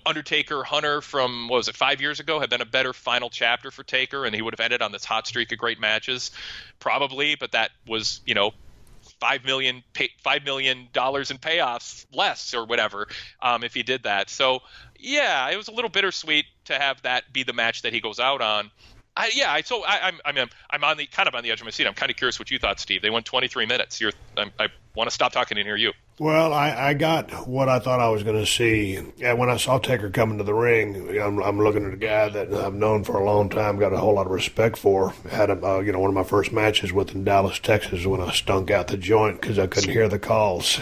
Undertaker Hunter from, 5 years ago have been a better final chapter for Taker, and he would have ended on this hot streak of great matches? Probably, but that was, $5 million in payoffs less or whatever, if he did that. So yeah, it was a little bittersweet to have that be the match that he goes out on. I'm on the edge of my seat. I'm kind of curious what you thought, Steve. They went 23 minutes. I want to stop talking and hear you. Well, I got what I thought I was going to see. And when I saw Taker come into the ring, I'm looking at a guy that I've known for a long time, got a whole lot of respect for. Had one of my first matches with in Dallas, Texas, when I stunk out the joint because I couldn't hear the calls.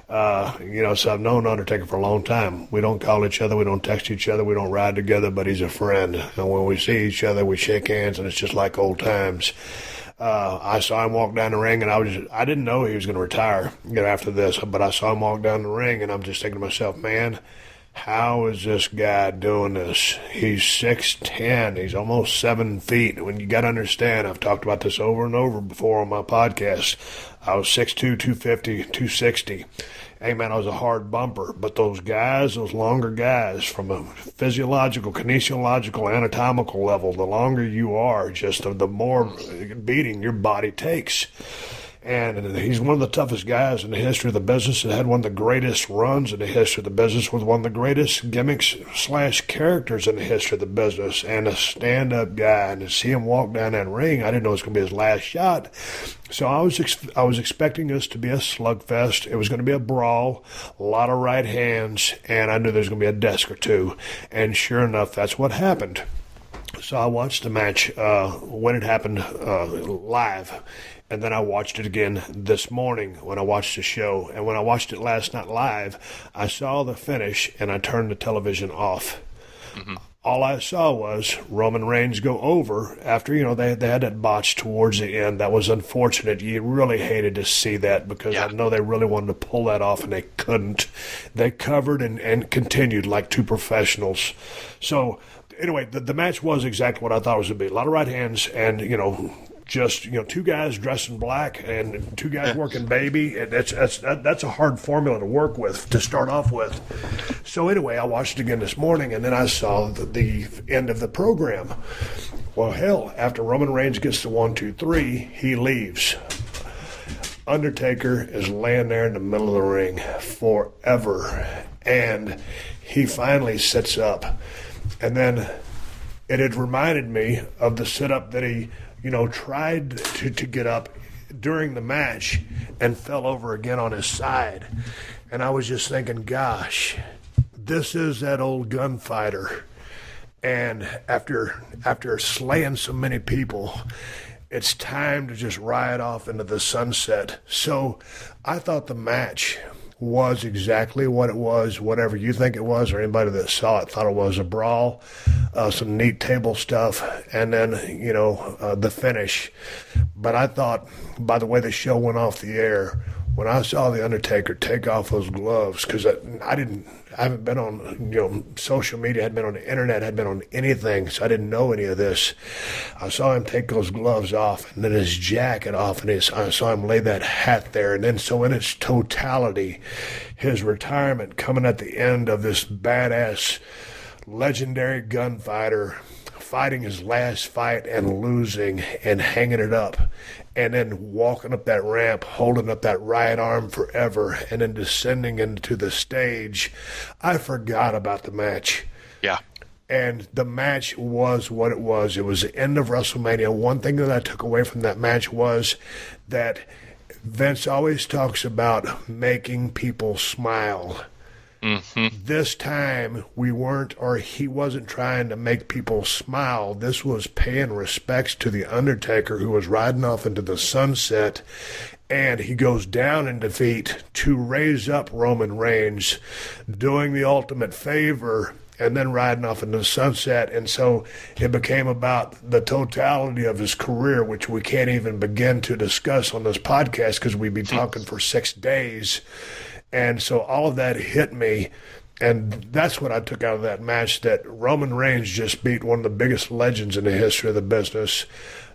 So I've known Undertaker for a long time. We don't call each other, we don't text each other, we don't ride together, but he's a friend. And when we see each other, we shake hands, and it's just like old times. I saw him walk down the ring, and I didn't know he was going to retire after this, but I saw him walk down the ring, and I'm just thinking to myself, man, how is this guy doing this? He's 6'10", he's almost 7 feet. When you got to understand, I've talked about this over and over before on my podcast. I was 6'2", 250, 260. Hey, man, I was a hard bumper. But those guys, those longer guys, from a physiological, kinesiological, anatomical level, the longer you are, just the more beating your body takes. And he's one of the toughest guys in the history of the business, and had one of the greatest runs in the history of the business, with one of the greatest gimmicks / characters in the history of the business, and a stand-up guy. And to see him walk down that ring, I didn't know it was going to be his last shot. So I was expecting this to be a slugfest. It was going to be a brawl, a lot of right hands, and I knew there was going to be a desk or two. And sure enough, that's what happened. So I watched the match when it happened live. And then I watched it again this morning when I watched the show. And when I watched it last night live, I saw the finish, and I turned the television off. Mm-hmm. All I saw was Roman Reigns go over after, they had that botch towards the end. That was unfortunate. You really hated to see that, because I know they really wanted to pull that off, and they couldn't. They covered and continued like two professionals. So anyway, the match was exactly what I thought it was going to be. A lot of right hands, and, just, two guys dressed in black and two guys working baby. And that's a hard formula to work with, to start off with. So anyway, I watched it again this morning, and then I saw the end of the program. Well, hell, after Roman Reigns gets to 1, 2, 3, he leaves. Undertaker is laying there in the middle of the ring forever, and he finally sits up. And then it had reminded me of the sit-up that he, tried to get up during the match and fell over again on his side. And I was just thinking, gosh, this is that old gunfighter. And after slaying so many people, it's time to just ride off into the sunset. So I thought the match was exactly what it was, whatever you think it was, or anybody that saw it thought it was, a brawl, some neat table stuff, and then, the finish. But I thought, by the way the show went off the air, when I saw The Undertaker take off those gloves, because I haven't been on, social media, hadn't been on the internet, hadn't been on anything, so I didn't know any of this. I saw him take those gloves off, and then his jacket off, and I saw him lay that hat there, and then so in its totality, his retirement coming at the end of this badass, legendary gunfighter, fighting his last fight and losing and hanging it up, and then walking up that ramp, holding up that right arm forever, and then descending into the stage. I forgot about the match. Yeah. And the match was what it was. It was the end of WrestleMania. One thing that I took away from that match was that Vince always talks about making people smile. Mm-hmm. This time he wasn't trying to make people smile. This was paying respects to The Undertaker, who was riding off into the sunset, and he goes down in defeat to raise up Roman Reigns, doing the ultimate favor, and then riding off into the sunset. And so it became about the totality of his career, which we can't even begin to discuss on this podcast because we'd be talking for 6 days. And so all of that hit me, and that's what I took out of that match, that Roman Reigns just beat one of the biggest legends in the history of the business.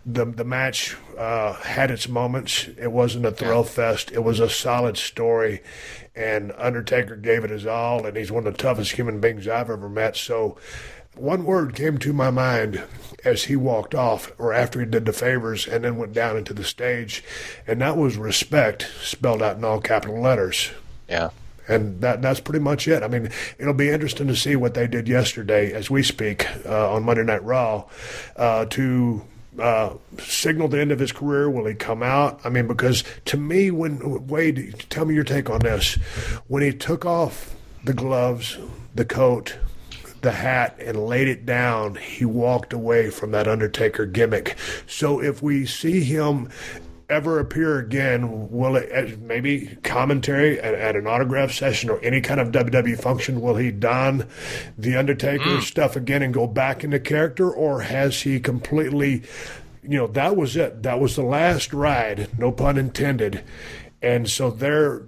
The match had its moments. It wasn't a thrill fest. It was a solid story, and Undertaker gave it his all, and he's one of the toughest human beings I've ever met. So one word came to my mind as he walked off, or after he did the favors and then went down into the stage, and that was respect, spelled out in all capital letters. Yeah. And that's pretty much it. I mean, it'll be interesting to see what they did yesterday as we speak on Monday Night Raw to signal the end of his career. Will he come out? I mean, because to me, Wade, tell me your take on this. When he took off the gloves, the coat, the hat, and laid it down, he walked away from that Undertaker gimmick. So if we see him ever appear again, will it maybe commentary at an autograph session or any kind of WWE function, will he don the Undertaker stuff again and go back into character, or has he completely, that was it, that was the last ride, no pun intended, and so their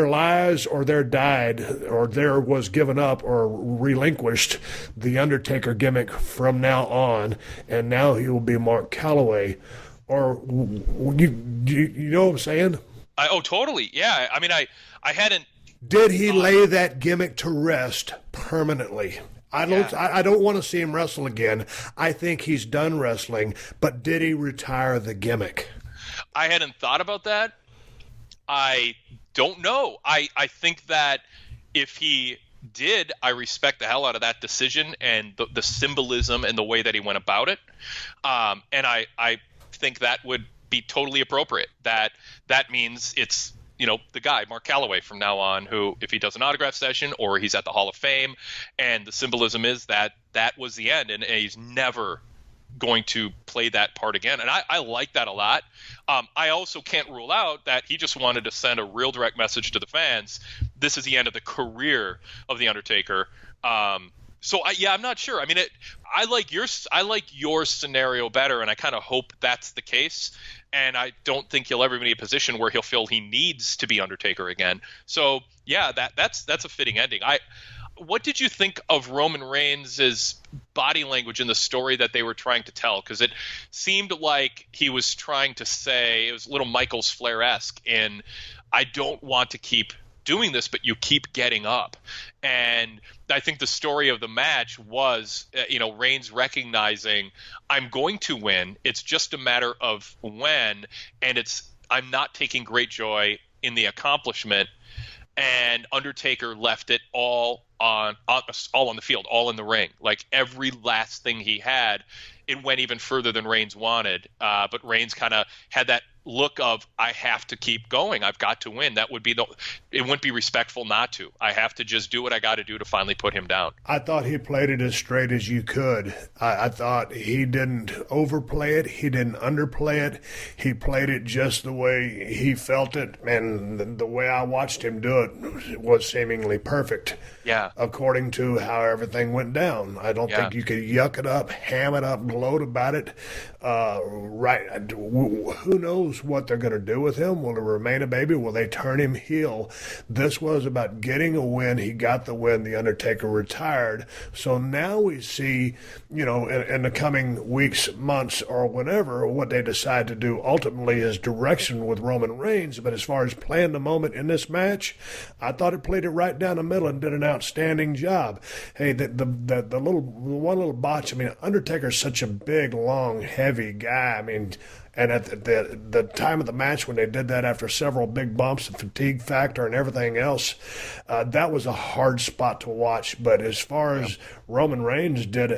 lies or their died or there was given up or relinquished the Undertaker gimmick from now on, and now he will be Mark Calloway. Or you know what I'm saying? Totally. Yeah. I mean, I hadn't. Did he lay that gimmick to rest permanently? I don't want to see him wrestle again. I think he's done wrestling. But did he retire the gimmick? I hadn't thought about that. I don't know. I think that if he did, I respect the hell out of that decision and the symbolism and the way that he went about it. And I think that would be totally appropriate. That means it's the guy Mark Calloway from now on, who, if he does an autograph session or he's at the Hall of Fame, and the symbolism is that was the end, and he's never going to play that part again. And I like that a lot. I also can't rule out that he just wanted to send a real direct message to the fans. This is the end of the career of The Undertaker. So I'm not sure. I mean, I like your scenario better, and I kind of hope that's the case. And I don't think he'll ever be in a position where he'll feel he needs to be Undertaker again. So yeah, that's a fitting ending. what did you think of Roman Reigns' body language in the story that they were trying to tell? Because it seemed like he was trying to say, it was a little Michaels Flair-esque in, I don't want to keep doing this, but you keep getting up. And I think the story of the match was, Reigns recognizing, I'm going to win. It's just a matter of when, and I'm not taking great joy in the accomplishment. And Undertaker left it all on the field, all in the ring. Like every last thing he had, it went even further than Reigns wanted. But Reigns kind of had that look of, I have to keep going. I've got to win. It wouldn't be respectful not to. I have to just do what I got to do to finally put him down. I thought he played it as straight as you could. I thought he didn't overplay it. He didn't underplay it. He played it just the way he felt it. And the way I watched him do it was seemingly perfect. Yeah. According to how everything went down. I don't think you could yuck it up, ham it up, gloat about it. Right. Who knows what they're going to do with him? Will he remain a baby? Will they turn him heel? This was about getting a win. He got the win. The Undertaker retired. So now we see, in the coming weeks, months, or whenever, what they decide to do ultimately is direction with Roman Reigns. But as far as playing the moment in this match, I thought it played it right down the middle and did an outstanding job. Hey, the one little botch. I mean, Undertaker's such a big, long, heavy guy. I mean, and at the time of the match when they did that after several big bumps, the fatigue factor and everything else, that was a hard spot to watch. But as far as Roman Reigns did,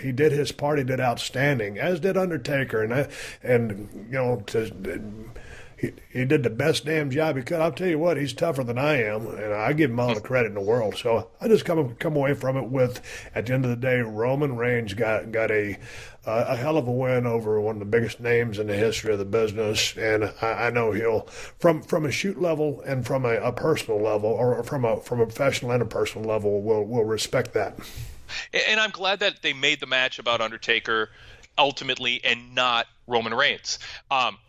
he did his part. He did outstanding, as did Undertaker, He did the best damn job he could. I'll tell you what, he's tougher than I am, and I give him all the credit in the world. So I just come away from it with, at the end of the day, Roman Reigns got a hell of a win over one of the biggest names in the history of the business, and I know he'll, from a shoot level and from a personal level, or from a professional and a personal level, will respect that. And I'm glad that they made the match about Undertaker ultimately and not Roman Reigns.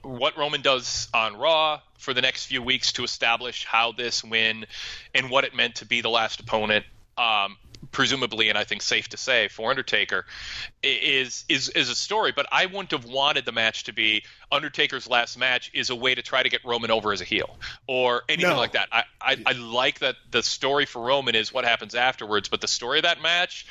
What Roman does on Raw for the next few weeks to establish how this win and what it meant to be the last opponent, presumably, and I think safe to say, for Undertaker, is a story. But I wouldn't have wanted the match to be Undertaker's last match is a way to try to get Roman over as a heel or anything like that. I like that the story for Roman is what happens afterwards, but the story of that match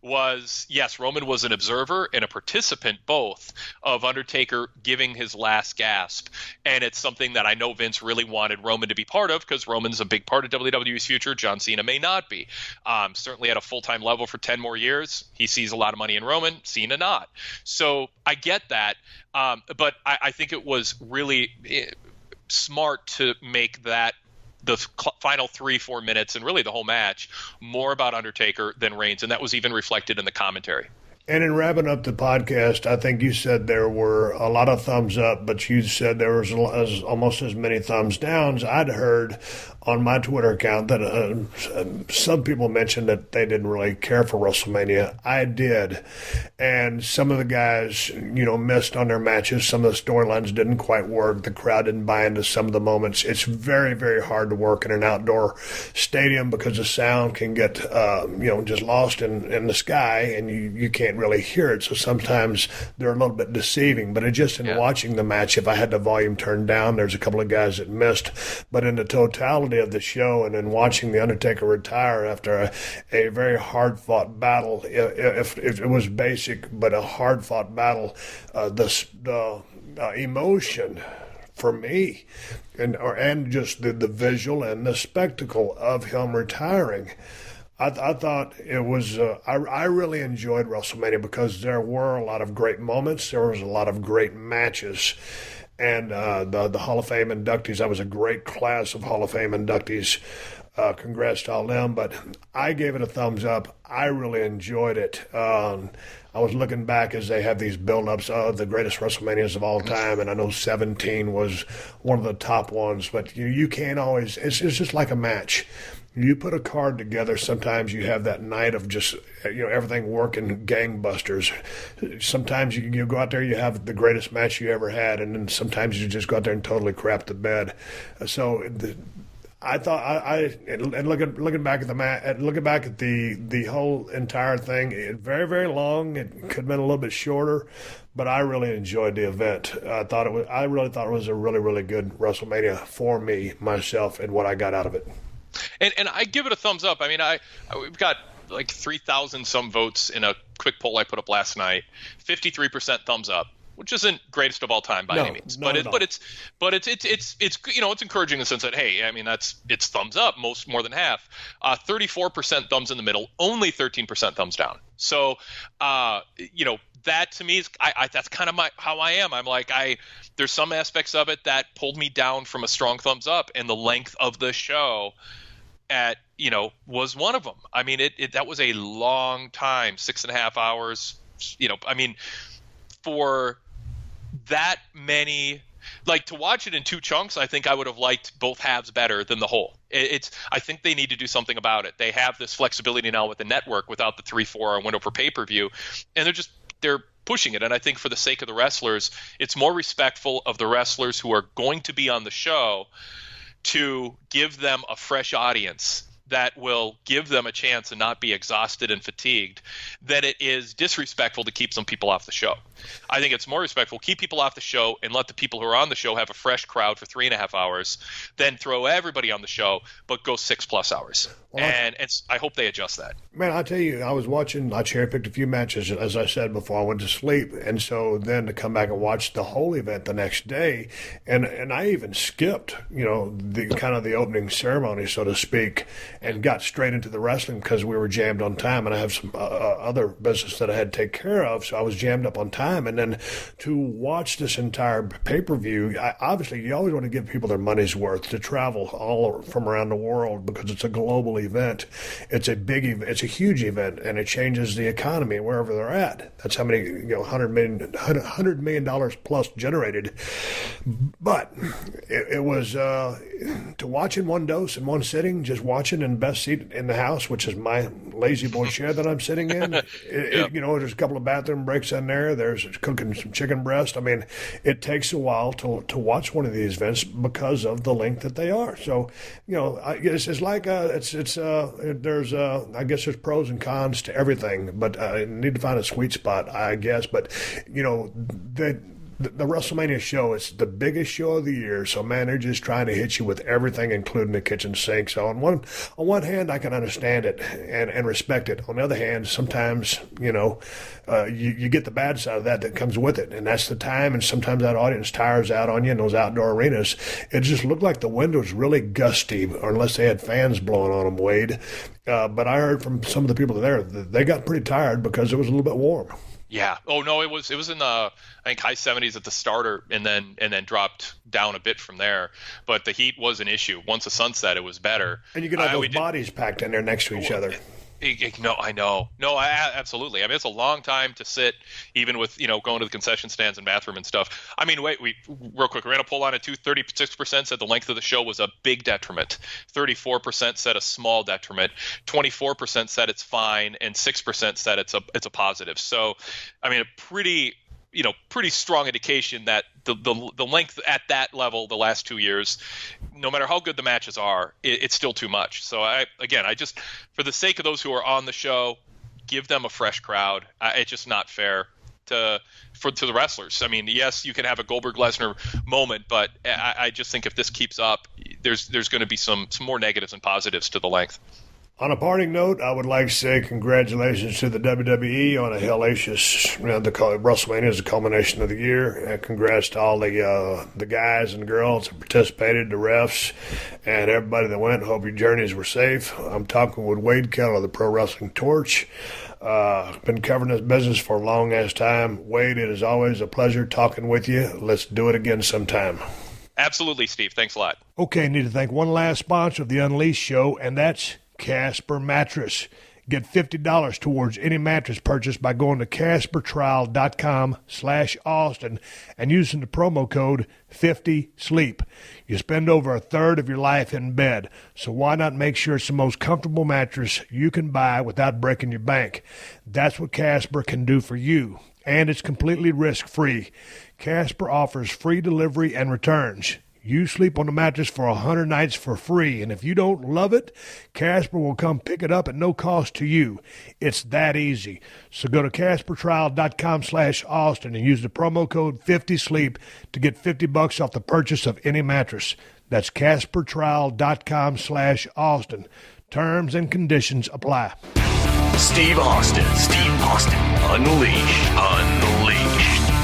was, yes, Roman was an observer and a participant both of Undertaker giving his last gasp. And it's something that I know Vince really wanted Roman to be part of because Roman's a big part of WWE's future. John Cena may not be. Certainly at a full-time level for 10 more years. He sees a lot of money in Roman, Cena not. So I get that. But I think it was really smart to make that the final 3-4 minutes and really the whole match more about Undertaker than Reigns, and that was even reflected in the commentary. And in wrapping up the podcast, I think you said there were a lot of thumbs up, but you said there was almost as many thumbs downs. I'd heard on my Twitter account that some people mentioned that they didn't really care for WrestleMania. I did. And some of the guys, missed on their matches. Some of the storylines didn't quite work. The crowd didn't buy into some of the moments. It's very, very hard to work in an outdoor stadium because the sound can get, just lost in the sky, and you can't really hear it. So sometimes they're a little bit deceiving. But watching the match, if I had the volume turned down, there's a couple of guys that missed. But in the totality of the show, and then watching the Undertaker retire after a very hard-fought battle, if it was basic but a hard-fought battle, the emotion for me, and just the visual and the spectacle of him retiring, I thought it was. I really enjoyed WrestleMania because there were a lot of great moments. There was a lot of great matches. And the Hall of Fame inductees, that was a great class of Hall of Fame inductees. Congrats to all them. But I gave it a thumbs up. I really enjoyed it. I was looking back as they have these build-ups of the greatest WrestleManias of all time, and I know 17 was one of the top ones. But you can't always. It's just like a match. You put a card together, sometimes you have that night of just, everything working gangbusters. Sometimes you go out there, you have the greatest match you ever had, and then sometimes you just go out there and totally crap the bed. So I thought and looking back at the match, looking back at the whole entire thing, very, very long. It could have been a little bit shorter, but I really enjoyed the event. I really thought it was a really, really good WrestleMania for me, myself, and what I got out of it. And I give it a thumbs up. I mean, we've got like 3,000 some votes in a quick poll I put up last night. 53% thumbs up, which isn't greatest of all time by any means, but it's it's encouraging in the sense that, hey, I mean, it's thumbs up, more than half. 34% thumbs in the middle, only 13% thumbs down. So that to me is that's kind of how I am. I'm like, there's some aspects of it that pulled me down from a strong thumbs up, and the length of the show was one of them. I mean, that was a long time, 6.5 hours. I mean, for that many, like, to watch it in two chunks, I think I would have liked both halves better than the whole. I think they need to do something about it. They have this flexibility now with the network without the 3-4 hour window for pay-per-view, and they're pushing it. And I think for the sake of the wrestlers, it's more respectful of the wrestlers who are going to be on the show to give them a fresh audience that will give them a chance and not be exhausted and fatigued than it is disrespectful to keep some people off the show. I think it's more respectful. Keep people off the show and let the people who are on the show have a fresh crowd for 3.5 hours, then throw everybody on the show, but go 6+ hours. Well, and I hope they adjust that. Man, I tell you, I cherry-picked a few matches, as I said before I went to sleep, and so then to come back and watch the whole event the next day, and I even skipped, the kind of the opening ceremony, so to speak, and got straight into the wrestling because we were jammed on time, and I have some other business that I had to take care of, so I was jammed up on time. And then to watch this entire pay-per-view, obviously you always want to give people their money's worth, to travel all from around the world because it's a global event. It's a big event. It's a huge event, and it changes the economy wherever they're at. That's how many, $100 million plus generated. But it was to watch in one dose in one sitting, just watching in the best seat in the house, which is my lazy boy chair that I'm sitting in. There's a couple of bathroom breaks in there. There's cooking some chicken breast. I mean, it takes a while to watch one of these events because of the length that they are. So, it's like there's I guess there's pros and cons to everything, but I need to find a sweet spot, I guess. But the WrestleMania show, it's the biggest show of the year, so man, they're just trying to hit you with everything, including the kitchen sink. So on one hand, I can understand it and respect it. On the other hand, sometimes you get the bad side of that comes with it, and that's the time. And sometimes that audience tires out on you in those outdoor arenas. It just looked like the wind was really gusty, or unless they had fans blowing on them, Wade. But I heard from some of the people there that they got pretty tired because it was a little bit warm. Yeah. Oh no, it was in the, I think, high 70s at the starter, and then dropped down a bit from there. But the heat was an issue. Once the sun set, it was better. And you could have those bodies packed in there next to each other. No, I know. No, absolutely. I mean, it's a long time to sit, even with, going to the concession stands and bathroom and stuff. I mean, wait, real quick, we ran a poll on it too. 36% said the length of the show was a big detriment. 34% said a small detriment. 24% said it's fine, and 6% said it's a positive. So, I mean, a pretty strong indication that the length at that level the last 2 years, no matter how good the matches are, it's still too much. So I just, for the sake of those who are on the show, give them a fresh crowd. It's just not fair to the wrestlers. I mean, yes, you can have a Goldberg Lesnar moment, but I just think if this keeps up, there's going to be some more negatives and positives to the length. On a parting note, I would like to say congratulations to the WWE on a hellacious, the WrestleMania is the culmination of the year. And congrats to all the guys and girls that participated, the refs, and everybody that went. Hope your journeys were safe. I'm talking with Wade Keller, the Pro Wrestling Torch. Been covering this business for a long-ass time. Wade, it is always a pleasure talking with you. Let's do it again sometime. Absolutely, Steve. Thanks a lot. Okay, need to thank one last sponsor of the Unleashed show, and that's Casper Mattress. Get $50 towards any mattress purchase by going to CasperTrial.com/Austin and using the promo code 50SLEEP. You spend over a third of your life in bed, so why not make sure it's the most comfortable mattress you can buy without breaking your bank? That's what Casper can do for you, and it's completely risk-free. Casper offers free delivery and returns. You sleep on the mattress for 100 nights for free, and if you don't love it, Casper will come pick it up at no cost to you. It's that easy. So go to CasperTrial.com/Austin and use the promo code 50SLEEP to get $50 off the purchase of any mattress. That's CasperTrial.com/Austin. Terms and conditions apply. Steve Austin, Unleashed.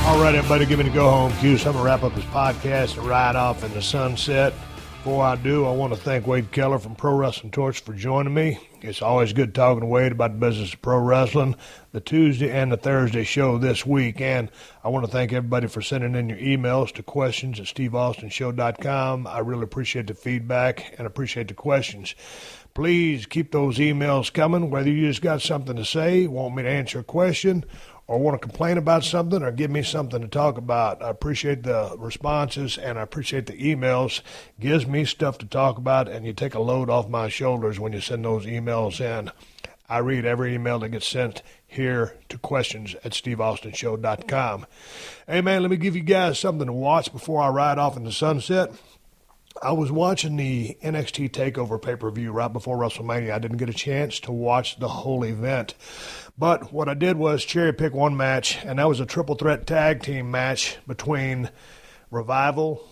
All right, everybody, give me the go-home cue. So I'm going to wrap up this podcast and ride off in the sunset. Before I do, I want to thank Wade Keller from Pro Wrestling Torch for joining me. It's always good talking to Wade about the business of pro wrestling, the Tuesday and the Thursday show this week. And I want to thank everybody for sending in your emails to questions@steveaustinshow.com. I really appreciate the feedback and appreciate the questions. Please keep those emails coming, whether you just got something to say, want me to answer a question, or want to complain about something or give me something to talk about. I appreciate the responses and I appreciate the emails. Gives me stuff to talk about, and you take a load off my shoulders when you send those emails in. I read every email that gets sent here to questions@steveaustinshow.com. Hey, man, let me give you guys something to watch before I ride off in the sunset. I was watching the NXT TakeOver pay-per-view right before WrestleMania. I didn't get a chance to watch the whole event. But what I did was cherry-pick one match, and that was a triple threat tag team match between Revival,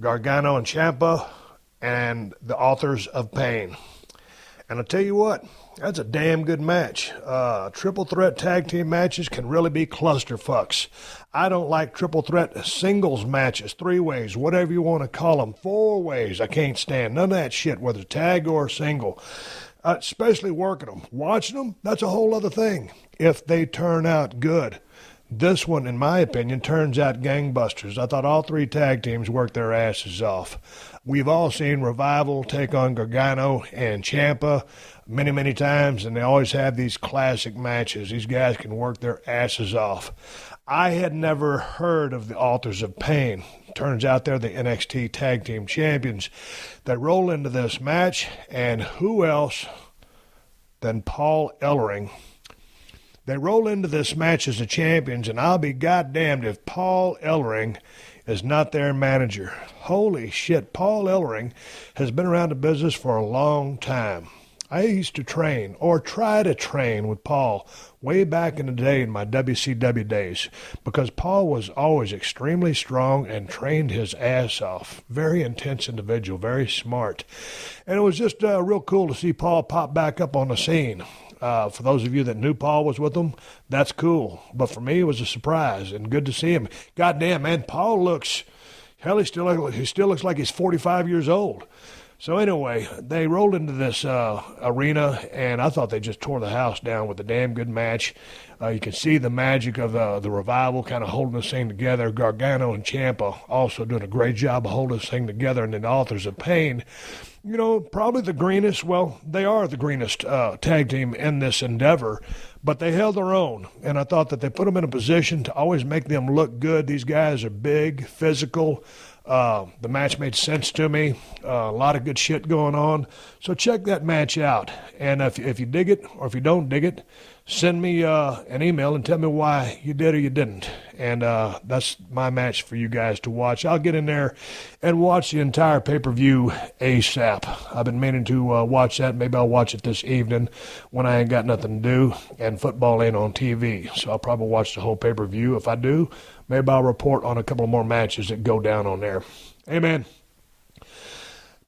Gargano and Ciampa, and the Authors of Pain. And I'll tell you what, that's a damn good match. Triple threat tag team matches can really be clusterfucks. I don't like triple threat singles matches, three-ways, whatever you want to call them, four-ways. I can't stand none of that shit, whether tag or single, especially working them. Watching them, that's a whole other thing if they turn out good. This one, in my opinion, turns out gangbusters. I thought all three tag teams worked their asses off. We've all seen Revival take on Gargano and Ciampa many, many times, and they always have these classic matches. These guys can work their asses off. I had never heard of the Authors of Pain. Turns out they're the NXT Tag Team Champions. They roll into this match, and who else than Paul Ellering? They roll into this match as the champions, and I'll be goddamned if Paul Ellering is not their manager. Holy shit, Paul Ellering has been around the business for a long time. I used to train, or try to train, with Paul way back in the day in my WCW days, because Paul was always extremely strong and trained his ass off. Very intense individual, very smart. And it was just real cool to see Paul pop back up on the scene. For those of you that knew Paul was with them, that's cool. But for me, it was a surprise and good to see him. Goddamn, man, Paul looks, hell, he still looks like he's 45 years old. So anyway, they rolled into this arena, and I thought they just tore the house down with a damn good match. You can see the magic of the Revival kind of holding this thing together. Gargano and Ciampa also doing a great job of holding this thing together. And then the Authors of Pain, you know, probably the greenest, well, they are the greenest tag team in this endeavor, but they held their own. And I thought that they put them in a position to always make them look good. These guys are big, physical. The match made sense to me. A lot of good shit going on. So check that match out. And if you dig it, or if you don't dig it, send me an email and tell me why you did or you didn't. And that's my match for you guys to watch. I'll get in there and watch the entire pay-per-view ASAP. I've been meaning to watch that. Maybe I'll watch it this evening when I ain't got nothing to do and football ain't on TV. So I'll probably watch the whole pay-per-view. If I do, maybe I'll report on a couple more matches that go down on there. Amen.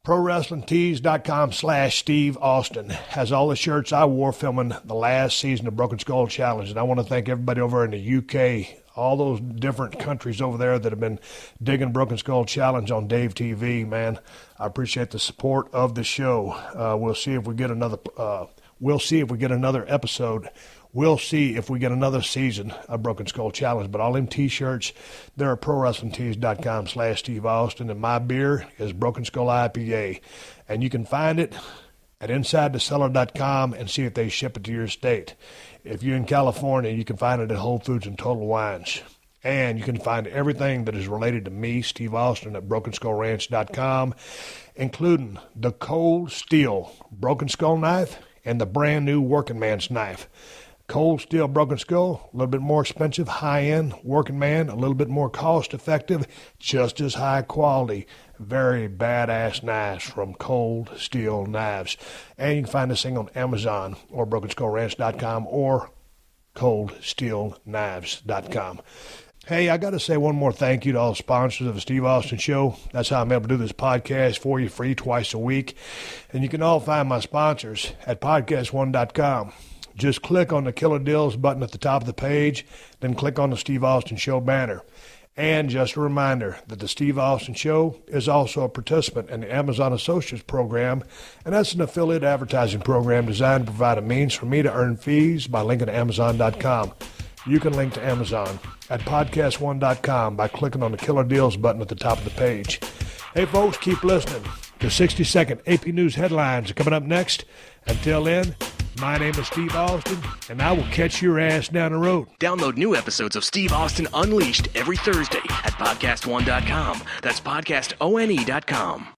ProWrestlingTees.com/Steve Austin has all the shirts I wore filming the last season of Broken Skull Challenge. And I want to thank everybody over in the UK, all those different countries over there that have been digging Broken Skull Challenge on Dave TV, man. I appreciate the support of the show. We'll see if we get another episode. We'll see if we get another season of Broken Skull Challenge. But all them T-shirts, they're at ProWrestlingTees.com/Steve Austin. And my beer is Broken Skull IPA. And you can find it at InsideTheCellar.com and see if they ship it to your state. If you're in California, you can find it at Whole Foods and Total Wines. And you can find everything that is related to me, Steve Austin, at BrokenSkullRanch.com, including the Cold Steel Broken Skull knife and the brand new Working Man's knife. Cold steel broken skull, a little bit more expensive, high-end, working man, a little bit more cost-effective, just as high quality. Very badass knives from Cold Steel Knives. And you can find this thing on Amazon or BrokenSkullRanch.com or ColdSteelKnives.com. Hey, I got to say one more thank you to all the sponsors of the Steve Austin Show. That's how I'm able to do this podcast for you free twice a week. And you can all find my sponsors at PodcastOne.com. Just click on the Killer Deals button at the top of the page, then click on the Steve Austin Show banner. And just a reminder that the Steve Austin Show is also a participant in the Amazon Associates program, and that's an affiliate advertising program designed to provide a means for me to earn fees by linking to Amazon.com. You can link to Amazon at PodcastOne.com by clicking on the Killer Deals button at the top of the page. Hey, folks, keep listening. The 60-second AP News headlines are coming up next. Until then, my name is Steve Austin, and I will catch your ass down the road. Download new episodes of Steve Austin Unleashed every Thursday at PodcastOne.com. That's PodcastOne.com.